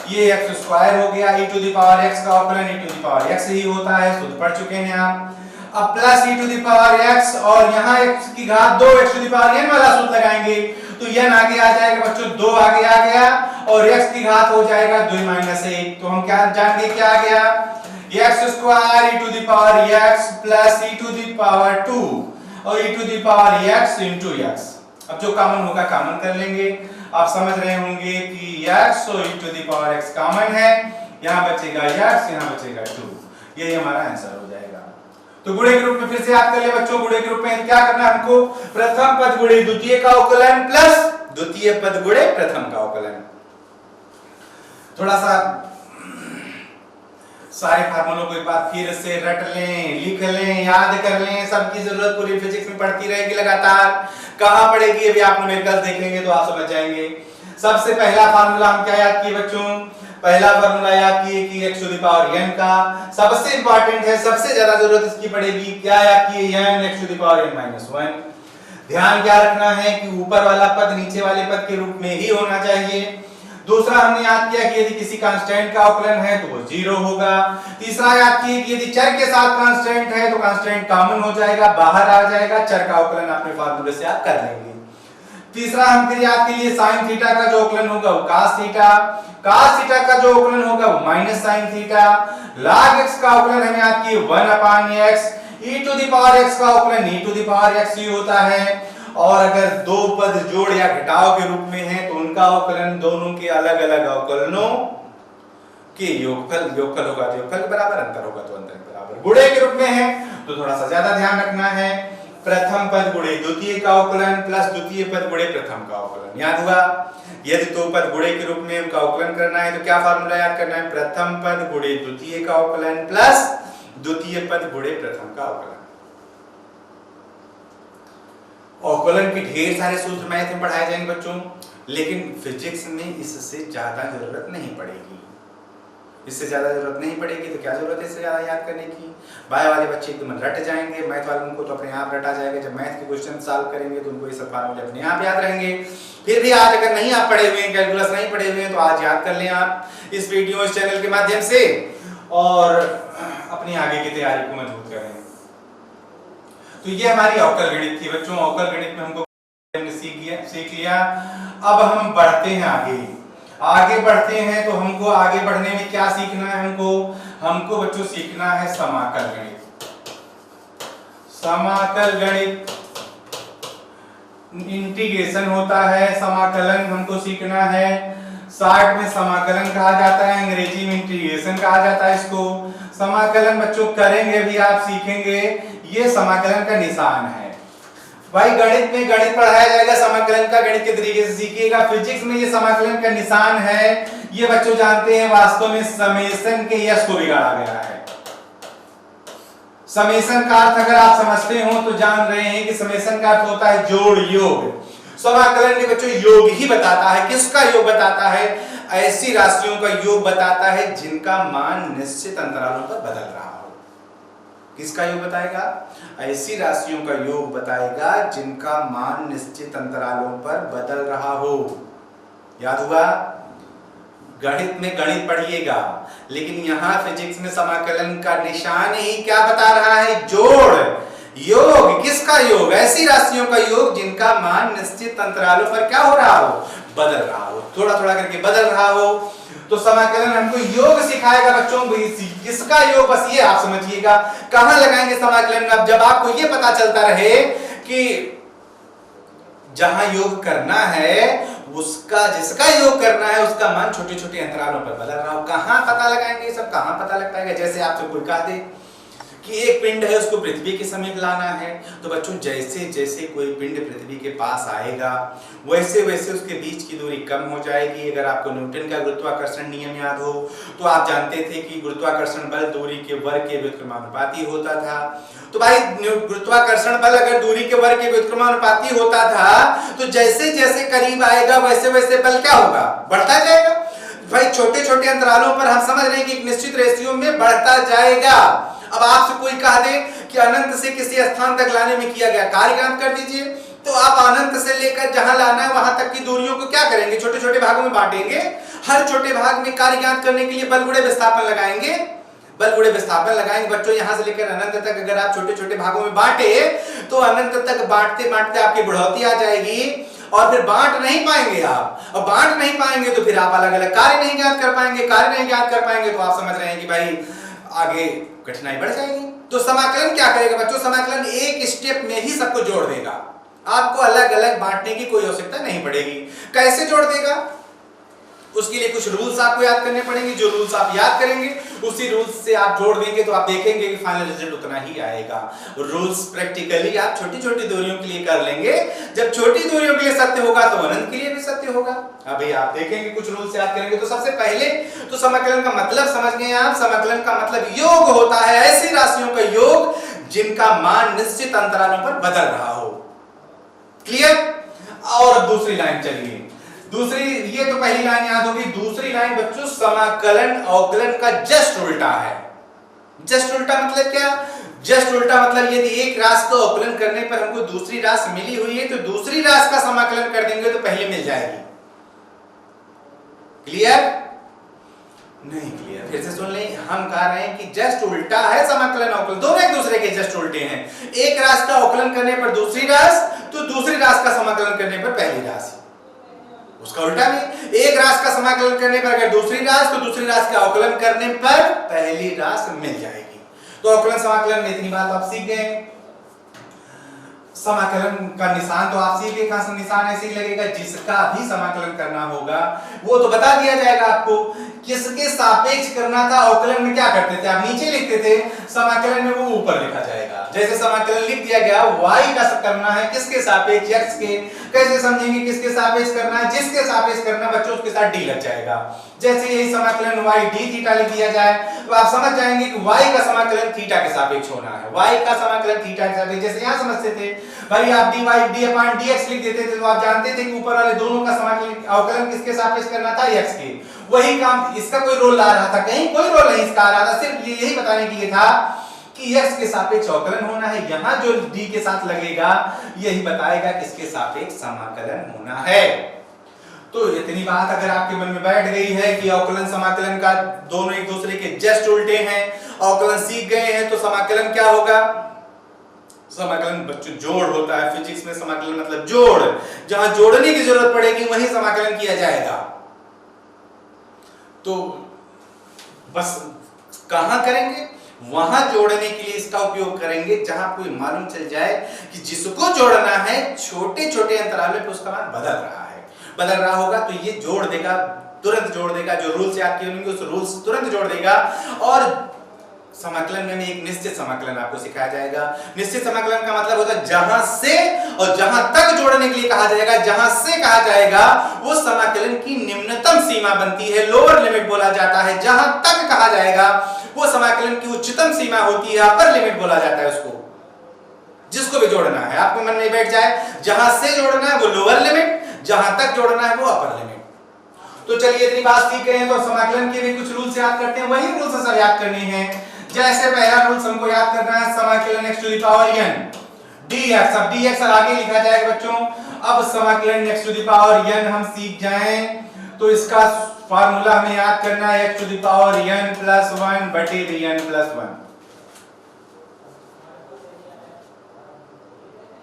ये x² हो गया, e⁻x का अवकलन e⁻x ही होता है, शुद्ध पढ़ चुके हैं आप। अब प्लस e⁻x और यहाँ x की घात 2 x⁻n वाला सूत्र लगाएंगे तो n आगे आ जाएगा बच्चों, 2 आगे आ गया और x की घात हो जाएगा 2 - 1। तो हम क्या जान गए, क्या आ गया? x² e⁻x प्लस e⁻2 और e⁻x into x। अब जो कॉमन होगा कॉमन कर लेंगे। आप समझ रहे होंगे कि x और e⁻x कॉमन है, यहाँ बचेगा x, यहाँ बचेगा 2। यही हमारा आंसर हो जाएगा। तो गुणे के रूप में फिर से याद कर ले बच्चों, गुणे के रूप में क्या करना है हमको? प्रथम पद गुणे द्वितीय का अवकलन प्लस द्वितीय पद गुणे प्रथम का अवकलन। थोड़ा सा सारे फार्मूलों को एक बार फिर से रट लें, लिख लें, याद कर लें। सबकी जरूरत पूरी फिजिक्स में पड़ती रहेगी लगातार। कहां पड़ेगी अभी आप न्यूमेरिकल्स देखेंगे तो आप समझ जाएंगे। सबसे पहला फार्मूला हम क्या याद किए बच्चों? पहला फार्मूला याद किए कि x⁻n का सबसे इंपॉर्टेंट है, सबसे ज्यादा जरूरत इसकी पड़ेगी। क्या याद किए? n x⁻n-1। ध्यान क्या रखना है कि ऊपर वाला पद नीचे वाले पद के रूप में ही होना चाहिए। दूसरा हमने याद किया कि यदि किसी कांस्टेंट का अवकलन है तो वो 0 होगा। तीसरा याद किया कि यदि चर के साथ कांस्टेंट है तो कांस्टेंट कॉमन हो जाएगा, बाहर आ जाएगा, चर का अवकलन अपने फार्मूले से आप कर लेंगे। तीसरा हम फिर याद के लिए sin थीटा का जो अवकलन होगा वो cos थीटा, cos थीटा का जो अवकलन होगा वो -sin थीटा, log x का अवकलन हमें याद किए 1/x, e⁻x का अवकलन e⁻x ही होता है। और अगर दो पद जोड़ या घटाव के रूप में है तो उनका अवकलन दोनों के अलग अलग अवकलनों के योगफल होगा तो योगफल के बराबर, अंतर होगा तो अंतर के बराबर। गुणे के रूप में है तो थोड़ा सा ज्यादा ध्यान रखना है, प्रथम पद गुणे द्वितीय का अवकलन प्लस द्वितीय पद गुणे प्रथम का अवकलन। याद हुआ? यदि दो पद गुणे के रूप में उनका अवकलन करना है तो क्या फार्मूला याद करना है? प्रथम पद गुणे द्वितीय का अवकलन प्लस द्वितीय पद गुणे प्रथम का अवकलन। अवकलन के ढेर सारे सूत्र मैथ में पढ़ाए जाएंगे बच्चों, लेकिन फिजिक्स में इससे ज्यादा जरूरत नहीं पड़ेगी। इससे ज़्यादा जरूरत नहीं पड़ेगी, तो क्या जरूरत है इससे ज़्यादा याद करने की। बायो वाले बच्चे एकदम रट जाएंगे, मैथ वालों को तो अपने आप रटा जाएगा। जब मैथ के क्वेश्चन सॉल्व करेंगे तो उनको ये सब फार्मूले अपने आप याद रहेंगे। फिर भी आज अगर नहीं आप पढ़े हुए हैं, कैलकुलस नहीं पढ़े हुए हैं, तो आज याद कर लें आप इस वीडियो इस चैनल के माध्यम से और अपनी आगे की तैयारी को मजबूत करें। तो ये हमारी अवकल गणित थी बच्चों। अवकल गणित में हमको सीख लिया। अब हम बढ़ते हैं आगे बढ़ते हैं। तो हमको आगे बढ़ने में क्या सीखना है? हमको बच्चों सीखना है समाकल गणित। समाकल गणित इंटीग्रेशन होता है, समाकलन हमको सीखना है। शॉर्ट में समाकलन कहा जाता है, अंग्रेजी में इंटीग्रेशन कहा जाता है इसको। समाकलन बच्चों करेंगे भी, आप सीखेंगे। ये समाकलन का निशान है भाई। गणित में गणित पढ़ाया जाएगा, समाकलन का गणित के तरीके से सीखिएगा। फिजिक्स में ये समाकलन का निशान है। ये बच्चों जानते हैं वास्तव में समेशन के यश को बिगाड़ा गया है। समेशन का अर्थ अगर आप समझते हो तो जान रहे हैं कि समेशन का अर्थ होता है जोड़, योग। समाकलन के बच्चों योग ही बताता है। किसका योग बताता है? ऐसी राशियों का योग बताता है जिनका मान निश्चित अंतरालों पर बदल रहा हो। किसका योग बताएगा? ऐसी राशियों का योग बताएगा जिनका मान निश्चित अंतरालों पर बदल रहा हो। याद हुआ? गणित में गणित पढ़िएगा, लेकिन यहां फिजिक्स में समाकलन का निशान ही क्या बता रहा है? जोड़, योग। किसका योग? ऐसी राशियों का योग जिनका मान निश्चित अंतरालों पर क्या हो रहा हो? बदल रहा हो, थोड़ा थोड़ा करके बदल रहा हो। तो समाकलन हमको योग सिखाएगा बच्चों। किसका योग? बस ये आप समझिएगा। कहां लगाएंगे समाकलन में? अब जब आपको ये पता चलता रहे कि जहां योग करना है उसका, जिसका योग करना है उसका मान छोटे छोटे अंतरालों पर बदल रहा हो, कहां पता लगाएंगे? ये सब कहां पता लग पाएगा? जैसे आपसे कोई कह दे कि एक पिंड है, उसको पृथ्वी के समीप लाना है, तो बच्चों जैसे जैसे कोई पिंड पृथ्वी के पास आएगा वैसे वैसे उसके बीच की दूरी कम हो जाएगी। अगर आपको न्यूटन का गुरुत्वाकर्षण नियम याद हो तो आप जानते थे कि गुरुत्वाकर्षण बल दूरी के वर्ग के व्युत्क्रमानुपाती होता था। तो भाई गुरुत्वाकर्षण बल अगर दूरी के वर्ग के व्युत्क्रमानुपाती होता था तो जैसे जैसे करीब आएगा वैसे वैसे बल क्या होगा? बढ़ता जाएगा। भाई छोटे छोटे अंतरालों पर हम समझ रहे हैं कि एक निश्चित रेशियो में बढ़ता जाएगा। अब आपसे कोई कह दे कि अनंत से किसी स्थान तक लाने में किया गया कार्य ज्ञात कर दीजिए, तो आप अनंत से लेकर जहां लाना है वहां तक की दूरियों को क्या करेंगे? छोटे छोटे भागों में बांटेंगे। हर छोटे भाग में कार्य ज्ञात करने के लिए बल गुणे विस्थापन लगाएंगे। बल गुणे विस्थापन लगाएंगे बच्चों। यहां से लेकर अनंत तक अगर आप छोटे छोटे भागों में बांटे तो अनंत तक बांटते बांटते आपकी बुढ़ौती आ जाएगी और फिर बांट नहीं पाएंगे आप। और बांट नहीं पाएंगे तो फिर आप अलग अलग कार्य नहीं ज्ञात कर पाएंगे। कार्य नहीं ज्ञात कर पाएंगे तो आप समझ रहे हैं कि भाई आगे कठिनाई बढ़ जाएगी। तो समाकलन क्या करेगा बच्चों? समाकलन एक स्टेप में ही सबको जोड़ देगा। आपको अलग अलग बांटने की कोई आवश्यकता नहीं पड़ेगी। कैसे जोड़ देगा? उसके लिए कुछ रूल्स आपको याद करने पड़ेंगे। जो रूल्स आप याद करेंगे उसी रूल्स से आप जोड़ देंगे तो आप देखेंगे कि फाइनल रिजल्ट उतना ही आएगा। रूल्स प्रैक्टिकली आप छोटी छोटी दूरियों के लिए कर लेंगे। जब छोटी दूरियों के लिए सत्य होगा तो अनंत के लिए भी सत्य होगा। अभी आप देखेंगे कुछ रूल्स याद करेंगे। तो सबसे पहले तो समाकलन का मतलब समझ गए आप। समाकलन का मतलब योग होता है ऐसी राशियों का योग जिनका मान निश्चित अंतरालों पर बदल रहा हो। क्लियर? और दूसरी लाइन चलिए। दूसरी, ये तो पहली लाइन याद होगी। दूसरी लाइन बच्चों समाकलन अवकलन का जस्ट उल्टा है। जस्ट उल्टा मतलब क्या? जस्ट उल्टा मतलब यदि एक राशि का अवकलन करने पर हमको दूसरी राशि मिली हुई है तो दूसरी राशि का समाकलन कर देंगे तो पहले मिल जाएगी। क्लियर? नहीं क्लियर? फिर से सुन लें। हम कह रहे हैं कि जस्ट उल्टा है समाकलन अवकलन, दोनों एक दूसरे के जस्ट उल्टे हैं। एक राशि का अवकलन करने पर दूसरी राशि, तो दूसरी राशि का समाकलन करने पर पहली राशि। उसका उल्टा भी, एक राशि का समाकलन करने पर अगर दूसरी राशि, तो दूसरी राशि का अवकलन करने पर पहली राशि मिल जाएगी। तो अवकलन समाकलन में इतनी बात आप सीख गए। समाकलन का निशान तो आप सीख गए। कहां से निशान ऐसे लगेगा? जिसका भी समाकलन करना होगा वो तो बता दिया जाएगा आपको। किसके सापेक्ष करना था अवकलन में क्या करते थे? आप नीचे लिखते थे, समाकलन में वो ऊपर लिखा जाएगा। जैसे समाकलन लिख दिया गया y का करना है किसके सापेक्ष? x के। कैसे समझेंगे किसके सापेक्ष करना है? जिसके सापेक्ष करना बच्चों उसके साथ d लग जाएगा। जैसे यही समाकलन y d थीटा लिख दिया जाए तो आप समझ जाएंगे कि y का समाकलन थीटा के सापेक्ष होना है। y का समाकलन थीटा के सापेक्ष। जैसे यहां समझते थे भाई आप dy अपॉन dx लिख देते थे तो आप जानते थे कि ऊपर वाले दोनों का समाकलन अवकलन किसके सापेक्ष करना था, x के। वही काम इसका कोई रोल ला रहा था, कहीं कोई रोल नहीं इसका आ रहा था, सिर्फ यही बताने के लिए था कि x के सापेक्ष अवकलन होना है। यहां जो d के साथ लगेगा यही बताएगा किसके सापेक्ष समाकलन होना है। तो इतनी बात अगर आपके मन में बैठ गई है कि अवकलन समाकलन का दोनों एक दूसरे के जस्ट उल्टे हैं, अवकलन सीख गए हैं, तो समाकलन क्या होगा? समाकलन बच्चों जोड़ होता है। फिजिक्स में समाकलन मतलब जोड़, जहां जोड़ने की जरूरत पड़ेगी वहीं समाकलन किया जाएगा। तो बस कहां करेंगे? वहां जोड़ने के लिए इसका उपयोग करेंगे जहां कोई मालूम चल जाए कि जिसको जोड़ना है छोटे छोटे अंतराल में उसका मान बदल रहा होगा, तो ये जोड़ देगा, तुरंत जोड़ देगा। जो रूल से आपके होंगे उस रूल से तुरंत जोड़ देगा। और समाकलन में एक निश्चित समाकलन आपको सिखाया जाएगा। निश्चित समाकलन का मतलब होता है जहां से और जहां तक जोड़ने के लिए कहा जाएगा, जहां से कहा जाएगा वो समाकलन की निम्नतम सीमा बनती है, लोअर लिमिट बोला जाता है। जहां तक कहा जाएगा वो समाकलन की उच्चतम सीमा होती है, अपर लिमिट बोला जाता है उसको। जिसको भी जोड़ना है आपको मन में बैठ जाए, जहां से जोड़ना है वो लोअर लिमिट, जहां तक जोड़ना है वो अपर लिमिट। तो चलिए इतनी बात सीख गए हैं, तो समाकलन के भी कुछ रूल्स याद करते हैं। वही रूल्स सब याद करने हैं। जैसे पहला रूल हमको याद करना है समाकलन x to the power n dx। अब dx आगे लिखा जाएगा बच्चों। अब समाकलन x to the power n हम सीख जाएं तो इसका फार्मूला हमें याद करना है x to the power n plus 1 बटे n प्लस 1।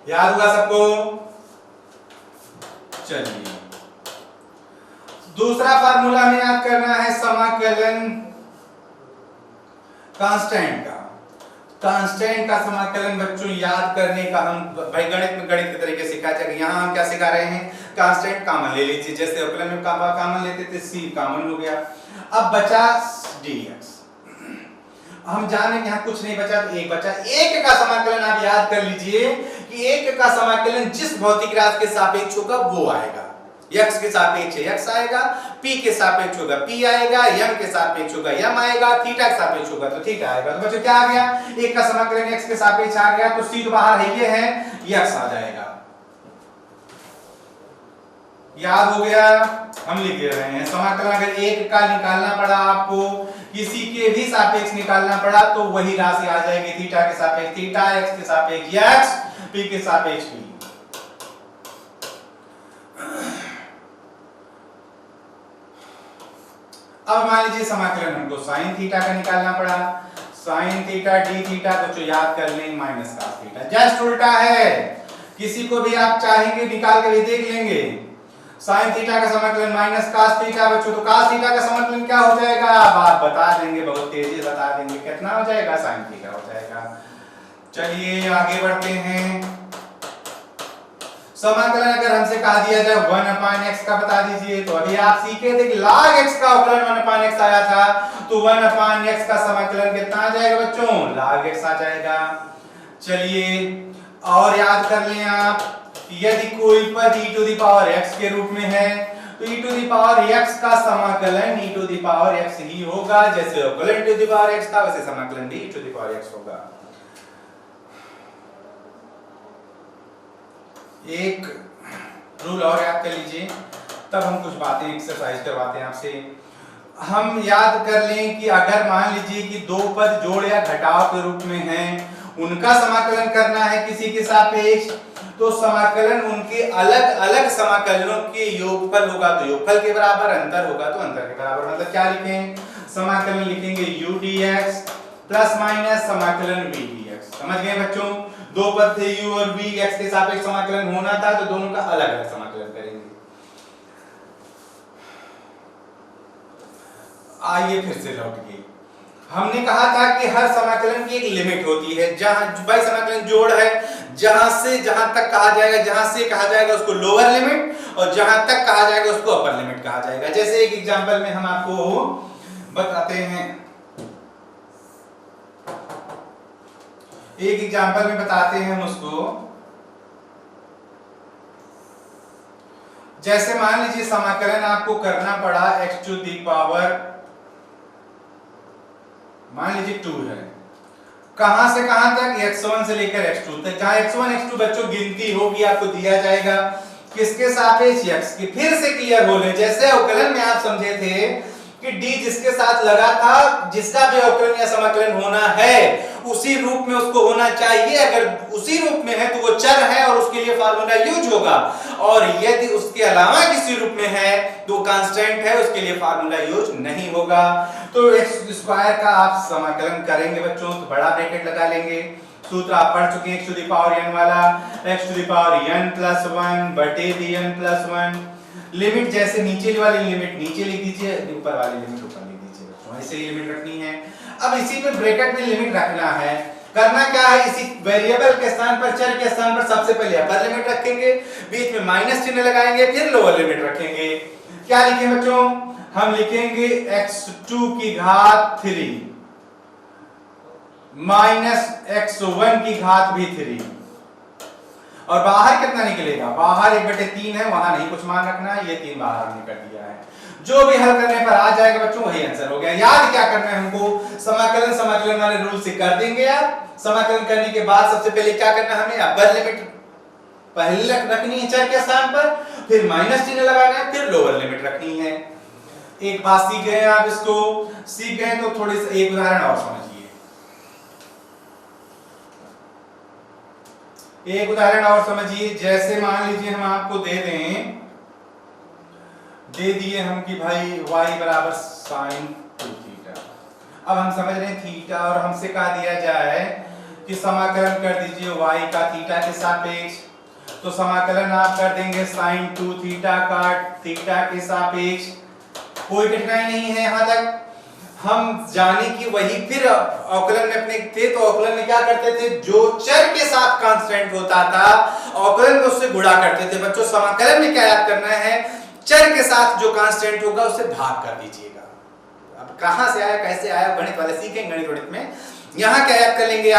याद होगा सबको? चलिए दूसरा फार्मूला हमें याद करना है समाकलन कांस्टेंट का। कांस्टेंट का समाकलन बच्चों याद करने का हम भाई गणित में गणित के तरीके सिखाया जाएगा। यहां हम क्या सिखा रहे हैं? कांस्टेंट कॉमन ले लीजिए। जैसे अवकलन में कॉमन लेते थे, c कॉमन हो गया। अब बचा dx। हम जाने कि यहां कुछ नहीं बचा तो एक बचा। एक का समाकलन आप याद कर लीजिए कि एक का समाकलन जिस भौतिक राशि के सापेक्ष होगा वो आएगा। x के सापेक्ष x आएगा, p के सापेक्ष होगा p आएगा, m के सापेक्ष होगा m आएगा, थीटा के सापेक्ष होगा तो थीटा आएगा। तो बच्चों क्या आ गया? एक का समाकलन x के सापेक्ष आ गया तो c तो बाहर है, ये है, x आ जाएगा। याद हो गया? हम लिख दे रहे हैं समाकलन अगर एक का निकालना पड़ा आपको, किसी के भी सापेक्ष निकालना पड़ा तो वही राशि आ जाएगी। थीटा के सापेक्ष थीटा, x के सापेक्ष x, p के सापेक्ष p। अब मान लीजिए समाकलन हमको साइन थीटा का निकालना पड़ा। साइन थीटा डी थीटा तो याद कर लें माइनस कास थीटा, जस्ट उल्टा है। किसी को भी आप चाहेंगे निकाल के भी देख लेंगे। साइन थीटा का समाकलन माइनस कास थीटा बच्चों, तो कास थीटा का समाकलन क्या हो जाएगा? आप बता देंगे, बहुत तेजी से बता देंगे। कितना हो जाएगा? साइन थीटा हो जाएगा। चलिए आगे बढ़ते हैं। समाकलन अगर हमसे कहा दिया जाए 1/x का बता दीजिए, तो अभी आप सीखे थे कि log x का अवकलन 1/x आया था, तो 1/x का समाकलन कितना आ जाएगा बच्चों? log x आ जाएगा। चलिए और याद कर लें आप, यदि कोई पद e to the power x के रूप में है तो e to the power x का समाकलन e to the power x ही होगा। जैसे अवकलन टू द पावर x था वैसे समाकलन भी e to the power x होगा। एक रूल और याद कर लीजिए, तब हम कुछ बातें एक्सरसाइज करवाते हैं आपसे। हम याद कर लें कि अगर मान लीजिए कि दो पद जोड़ या घटाव के रूप में हैं, उनका समाकलन करना है किसी के सापेक्ष, तो समाकलन उनके अलग अलग समाकलनों के योगफल होगा तो योगफल के बराबर, अंतर होगा तो अंतर के बराबर। मतलब क्या लिखें? समाकलन लिखेंगे u dx प्लस माइनस समाकलन v dx। समझ गए बच्चों? दो पद थे u और v, x के सापेक्ष समाकलन होना था तो दोनों का अलग अलग समाकलन करेंगे। आइए फिर से लौट गए। हमने कहा था कि हर समाकलन की एक लिमिट होती है। जहां भाई समाकलन जोड़ है, जहां से जहां तक कहा जाएगा, जहां से कहा जाएगा उसको लोअर लिमिट और जहां तक कहा जाएगा उसको अपर लिमिट कहा जाएगा। जैसे एक एग्जांपल में हम आपको बताते हैं, एक एग्जांपल में बताते हैं हम उसको। जैसे मान लीजिए समाकलन आपको करना पड़ा x टू द पावर मान लीजिए 2 है, कहां से कहां तक, x1 से लेकर x2 तक, जहां x1 x2 बच्चों गिनती होगी आपको दिया जाएगा किसके सापेक्ष, x की। फिर से क्लियर हो ले, जैसे अवकलन में आप समझे थे कि d जिसके साथ लगा था, जिसका भी अवकलन या समाकलन होना है उसी रूप में उसको होना चाहिए। अगर उसी रूप में है तो वो चर है और उसके लिए फार्मूला यूज होगा, और यदि उसके अलावा किसी रूप में है तो कांस्टेंट है, उसके लिए फार्मूला यूज नहीं होगा। तो x स्क्वायर का आप समाकलन करेंगे बच्चों तो बड़ा ब्रैकेट लगा लेंगे। सूत्र आप पढ़ चुके हैं x to the power n वाला, x to the power n plus 1 बटे n प्लस 1। लिमिट जैसे नीचे वाली लिमिट नीचे लिख दीजिए, ऊपर वाली लिमिट ऊपर लिख दीजिए बच्चों, ऐसे ही लिमिट रखनी है। अब इसी पे ब्रैकेट में लिमिट रखना है। करना क्या है, इसी वेरिएबल के स्थान पर, चर के स्थान पर सबसे पहले अपर लिमिट रखेंगे, बीच में माइनस चिन्ह लगाएंगे, फिर लोअर लिमिट रखेंगे। क्या लिखें बच्चों, हम लिखेंगे x2 की घात 3 माइनस x1 की घात भी 3, और बाहर कितना निकलेगा, बाहर 1/3 है, वहां नहीं कुछ मान रखना है, ये 3 बाहर हमने कर दिया है। जो भी हल करने पर आ जाएगा बच्चों वही आंसर हो गया। याद क्या करना है हमको, समाकलन वाले रूल से कर देंगे आप। समाकलन करने के बाद सबसे पहले क्या करना है, हमें अपर लिमिट पहले रखनी है चर के स्थान पर, फिर माइनस चिन्ह लगाना है, फिर लोअर लिमिट रखनी है। एक बात सीख गए आप, इसको सीख गए तो थोड़ी सी एक उदाहरण और समझिए। एक उदाहरण और समझिए, जैसे मान लीजिए हम आपको दे दिए हम कि भाई y बराबर साइन 2 थीटा। अब हम समझ रहे हैं थीटा, और हमसे कहा दिया जाए कि समाकलन कर दीजिए y का थीटा के सापेक्ष, तो समाकलन आप कर देंगे साइन 2 थीटा का थीटा के सापेक्ष। कोई कठिनाई नहीं है यहां तक। हम जाने की वही फिर अवकलन में अपने थे, तो अवकलन में क्या करते थे, जो चर के साथ कांस्टेंट होता था अवकलन में उससे गुणा करते थे। बच्चों समाकलन में क्या याद करना है, चर के साथ जो कांस्टेंट होगा उससे भाग कर दीजिएगा। अब कहां से आया कैसे आया गणित वाले सीखेंगे, गणित में यहां क्या याद कर लेंगे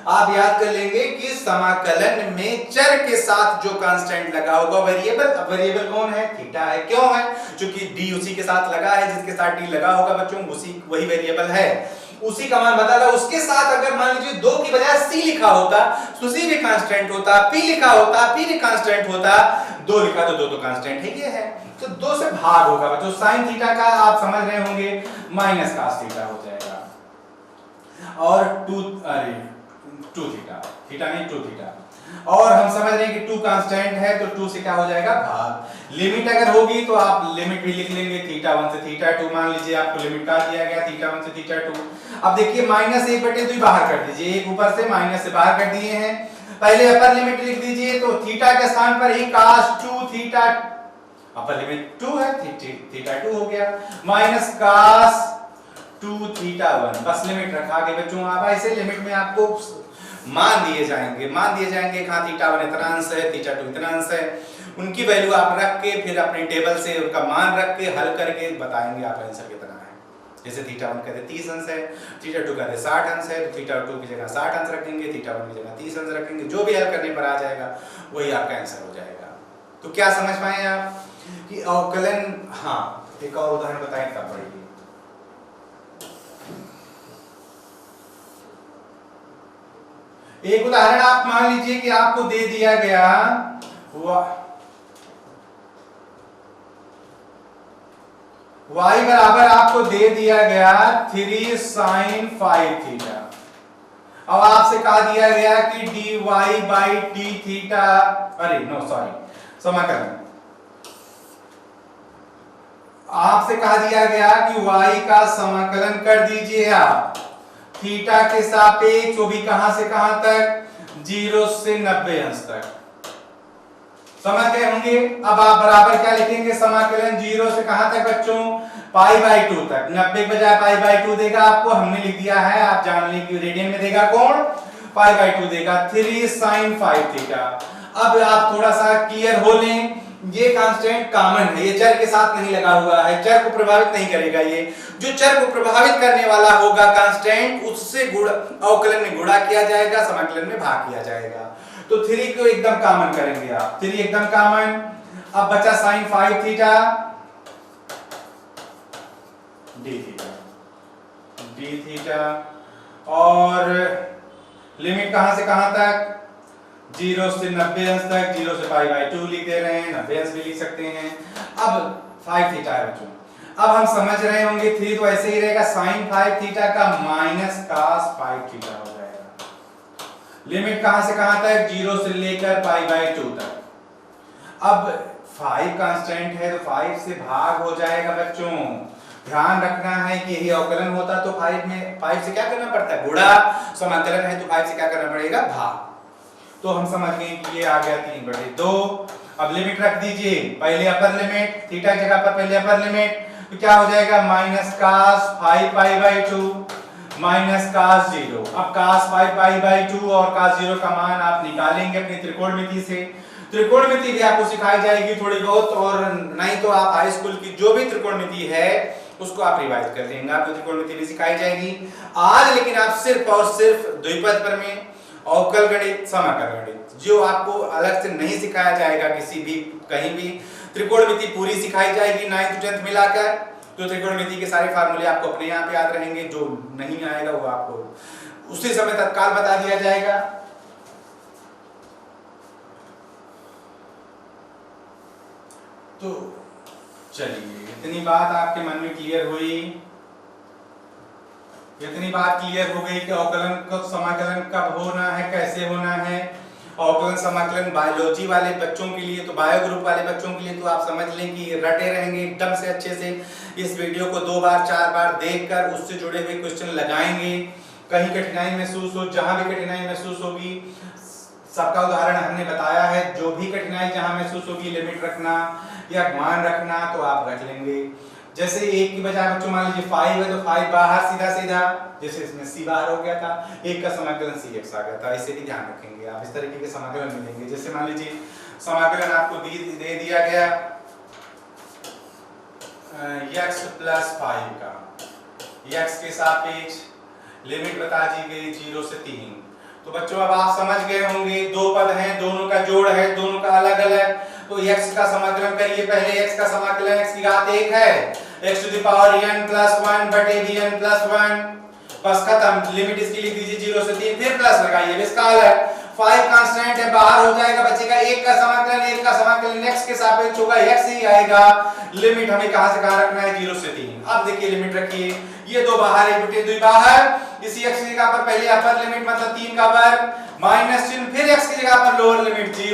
आप याद कर लेंगे कि समाकलन में चर के साथ जो कांस्टेंट लगा होगा वेरिएबल कौन है, थीटा है। क्यों है, क्योंकि डी उसी के साथ लगा है, जिसके साथ डी लगा होगा बच्चों वही वेरिएबल है, उसी का मान बता रहा। उसके साथ अगर मान लीजिए 2 की बजाय सी लिखा होता तो सी भी कांस्टेंट होता, पी लिखा होता पी भी कांस्टेंट होता, 2 लिखा तो 2 तो कांस्टेंट है, ये है। तो 2 से भाग होगा बच्चों। साइन थीटा का आप समझ रहे होंगे माइनस कास थीटा हो जाएगा, और 2 थीटा नहीं 2 थीटा, और हम समझ रहे हैं कि 2 कांस्टेंट है तो 2 से क्या हो जाएगा भाग। लिमिट अगर होगी तो आप लिमिट भी लिख लेंगे, थीटा 1 से थीटा 2 मान लीजिए आपको लिमिट का दिया गया थीटा 1 से थीटा 2। अब देखिए माइनस 1/2 बाहर कर दीजिए, एक ऊपर से माइनस से बाहर कर दिए हैं। पहले अपर लिमिट लिख दीजिए, तो थीटा के स्थान पर ही cos 2 थीटा, अपर लिमिट 2 है, थीटा 2 हो गया, माइनस cos 2 थीटा 1। बस लिमिट रखा के बच्चों आप ऐसे लिमिट में आपको मान दिए जाएंगे कहां थीटा 1 इतना अंश है, थीटा 2 इतना अंश है, उनकी वैल्यू आप रख के फिर अपने टेबल से उनका मान रख के हल करके बताएंगे आपका आंसर कितना है। जैसे थीटा 1 कहते 30 अंश है, थीटा 2 कहते 60 अंश है, तो थीटा 2 की जगह 60 अंश रखेंगे, थीटा 1 की जगह 30 अंश रखेंगे। जो भी हल करने पर आ जाएगा वही आपका आंसर हो जाएगा। तो क्या समझ पाए आप कि अवकलन। हाँ, एक और उदाहरण बताएं तब बढ़िए। एक उदाहरण आप मान लीजिए कि आपको दे दिया गया y बराबर आपको दे दिया गया 3 sin 5 थीटा। अब आपसे कहा दिया गया कि dy बाई डी थीटा, समाकलन। आपसे कहा दिया गया कि y का समाकलन कर दीजिए आप थीटा के सापेक्ष, वो भी कहां से कहां तक, 0 से 90 अंश तक। समझ गए होंगे। अब आप बराबर क्या लिखेंगे, समाकलन 0 से कहां तक बच्चों, π/2 तक। 90 के बजाय π/2 देगा आपको, हमने लिख दिया है, आप जान लें कि रेडियन में देगा कौन, π/2 देगा। 3 sin 5 थीटा। अब आप थोड़ा सा क्लियर हो लें, ये कांस्टेंट कॉमन है, ये चर के साथ नहीं लगा हुआ है, चर को प्रभावित नहीं करेगा। ये जो चर को प्रभावित करने वाला होगा कांस्टेंट, उससे अवकलन में गुणा किया जाएगा, समाकलन में भाग किया जाएगा। तो 3 को एकदम कॉमन करेंगे आप, 3 एकदम कॉमन। अब बचा sin 5 थीटा d थीटा और लिमिट कहां से कहां तक, 0 से 90 अंश तक, 0 से π/2 लिख दे रहे हैं, 90 अंश भी लिख सकते हैं। अब 5 थीटा है बच्चों, अब हम समझ रहे होंगे 3 तो ऐसे ही रहेगा, sin 5 थीटा का माइनस cos 5 थीटा हो जाएगा। लिमिट कहां से कहां तक, 0 से लेकर π/2 तक। अब 5 कांस्टेंट है तो 5 से भाग हो जाएगा बच्चों। ध्यान रखना है कि यही अवकलन होता तो 5 से क्या करना पड़ता है, गुणा, समाकलन है तो 5 से क्या करना पड़ेगा, भाग। तो हम समझ गए कि ये आ गया 3/2। अब लिमिट रख दीजिए, पहले अपर लिमिट, थीटा की जगह पर पहले अपर लिमिट, तो क्या हो जाएगा, माइनस cos 5 π/2 माइनस cos 0। अब cos 5 π/2 और cos 0 का मान आप निकालेंगे अपनी त्रिकोणमिति से। त्रिकोणमिति भी आपको सिखाई जाएगी थोड़ी बहुत, और नहीं तो आप हाई स्कूल की जो भी त्रिकोणमिति है उसको आप रिवाइज कर लेंगे, आपको त्रिकोणमिति भी सिखाई जाएगी। आज लेकिन आप सिर्फ और सिर्फ द्विपद प्रमेय, अवकल गणित, समाकल गणित, जो आपको अलग से नहीं सिखाया जाएगा किसी भी कहीं भी। त्रिकोणमिति पूरी सिखाई जाएगी 9th 10th मिलाकर, तो त्रिकोणमिति के सारे फार्मूले आपको अपने यहाँ पे याद रहेंगे, जो नहीं आएगा वो आपको उसी समय तत्काल बता दिया जाएगा। तो चलिए, इतनी बात आपके मन में क्लियर हुई, इतनी बात क्लियर हो गई कि अवकलन का समाकलन कब होना है, कैसे होना है। अवकलन समाकलन बायोलॉजी वाले बच्चों के लिए, तो बायो ग्रुप वाले बच्चों के लिए तो आप समझ लें कि रटे रहेंगे एकदम से अच्छे से। इस वीडियो को 2 बार 4 बार देखकर उससे जुड़े हुए क्वेश्चन लगाएंगे। कहीं कठिनाई महसूस हो, जहां भी कठिनाई महसूस होगी, सबका उदाहरण हमने बताया है। जो भी कठिनाई जहां महसूस होगी, लिमिट रखना या मान रखना, तो आप रख लेंगे। जैसे 1 की बजाय बच्चों मान लीजिए 5 है तो 5 बाहर सीधा सीधा, जैसे इसमें c बाहर हो गया था, 1 का समाकलन cx आ गया था। इसे भी ध्यान रखेंगे आप, इस तरीके के समाकलन मिलेंगे। जैसे मान लीजिए समाकलन आपको दे दिया गया x + 5 का, x के सापेक्ष लिमिट बता दी गई 0 से 3। तो बच्चों अब आप समझ गए होंगे, 2 पद हैं, दोनों का जोड़ है, दोनों का अलग अलग। तो x का समाकलन करिए, पहले x का समाकलन x की घात 1 है, x⁴ n + 1 बटे bn + 1, बस खत्म। लिमिट इसकी लिख दीजिए 0 से 3, फिर प्लस लगाइए, इसका अलग 5 कांस्टेंट है, बाहर हो जाएगा, बचेगा 1 का समाकलन, 1 का समाकलन x के सापेक्ष होगा, x ही आएगा। लिमिट हमें कहां से कहां रखना है, 0 से 3। अब देखिए लिमिट रखिए, ये 2 बाहर, 1 बटे 2 बाहर, इसी x की जगह पर पहले अपर लिमिट मतलब 3 का वर्ग, माइनस चिन्ह, फिर x की जगह पर लोअर लिमिट 0,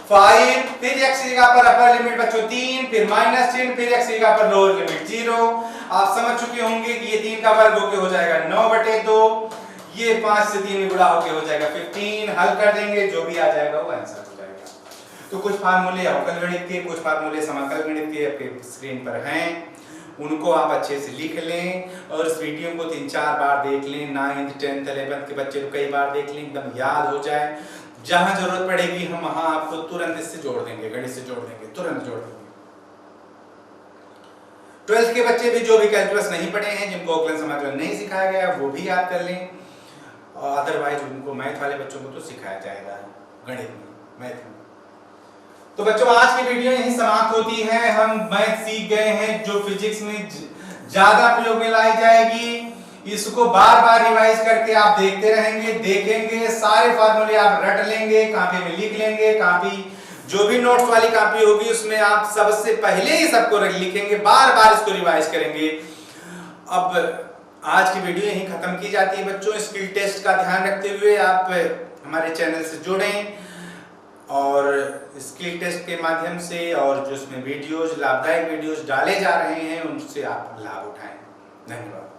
5, फिर x की जगह पर अपर लिमिट बच्चों 3, फिर माइनस चिन्ह, फिर x की जगह पर लोअर लिमिट 0। आप समझ चुके होंगे कि ये 3 का वर्ग होके हो जाएगा 9 बटे 2, ये 5 से 3 में गुणा होके हो जाएगा 15। हल कर देंगे, जो भी आ जाएगा वो आंसर हो जाएगा। तो कुछ फार्मूले अवकल गणित के, कुछ फार्मूले समाकल गणित के आपके स्क्रीन पर हैं, उनको आप अच्छे से लिख लें और इस वीडियो को 3-4 बार देख लें। 9th 10th 11th के बच्चे को कई बार देख लें, एकदम याद हो जाए। जहां जरूरत पड़ेगी हम वहां आपको तुरंत इससे जोड़ देंगे, गणित से जोड़ देंगे, तुरंत जोड़ देंगे। 12th के बच्चे भी जो भी कैलकुलस नहीं पढ़े हैं, जिनको अवकलन समाकलन नहीं सिखाया गया, वो भी याद कर लें। और अदरवाइज उनको मैथ वाले बच्चों को तो सिखाया जाएगा गणित में, मैथ में। तो बच्चों आज की वीडियो यहीं समाप्त होती है। हम मैथ सीख गए हैं, जो फिजिक्स में ज्यादा प्रयोग में लाई जाएगी। इसको बार बार रिवाइज करके आप देखते रहेंगे, देखेंगे, सारे फार्मूले आप रट लेंगे, कॉपी में लिख लेंगे। कॉपी जो भी नोट्स वाली कॉपी होगी उसमें आप सबसे पहले ही सबको लिखेंगे, बार बार इसको रिवाइज करेंगे। अब आज की वीडियो यहीं खत्म की जाती है बच्चों। स्किल टेस्ट का ध्यान रखते हुए आप हमारे चैनल से जुड़ें और स्किल टेस्ट के माध्यम से और जो इसमें वीडियोज, लाभदायक वीडियोज डाले जा रहे हैं, उनसे आप लाभ उठाएं। धन्यवाद।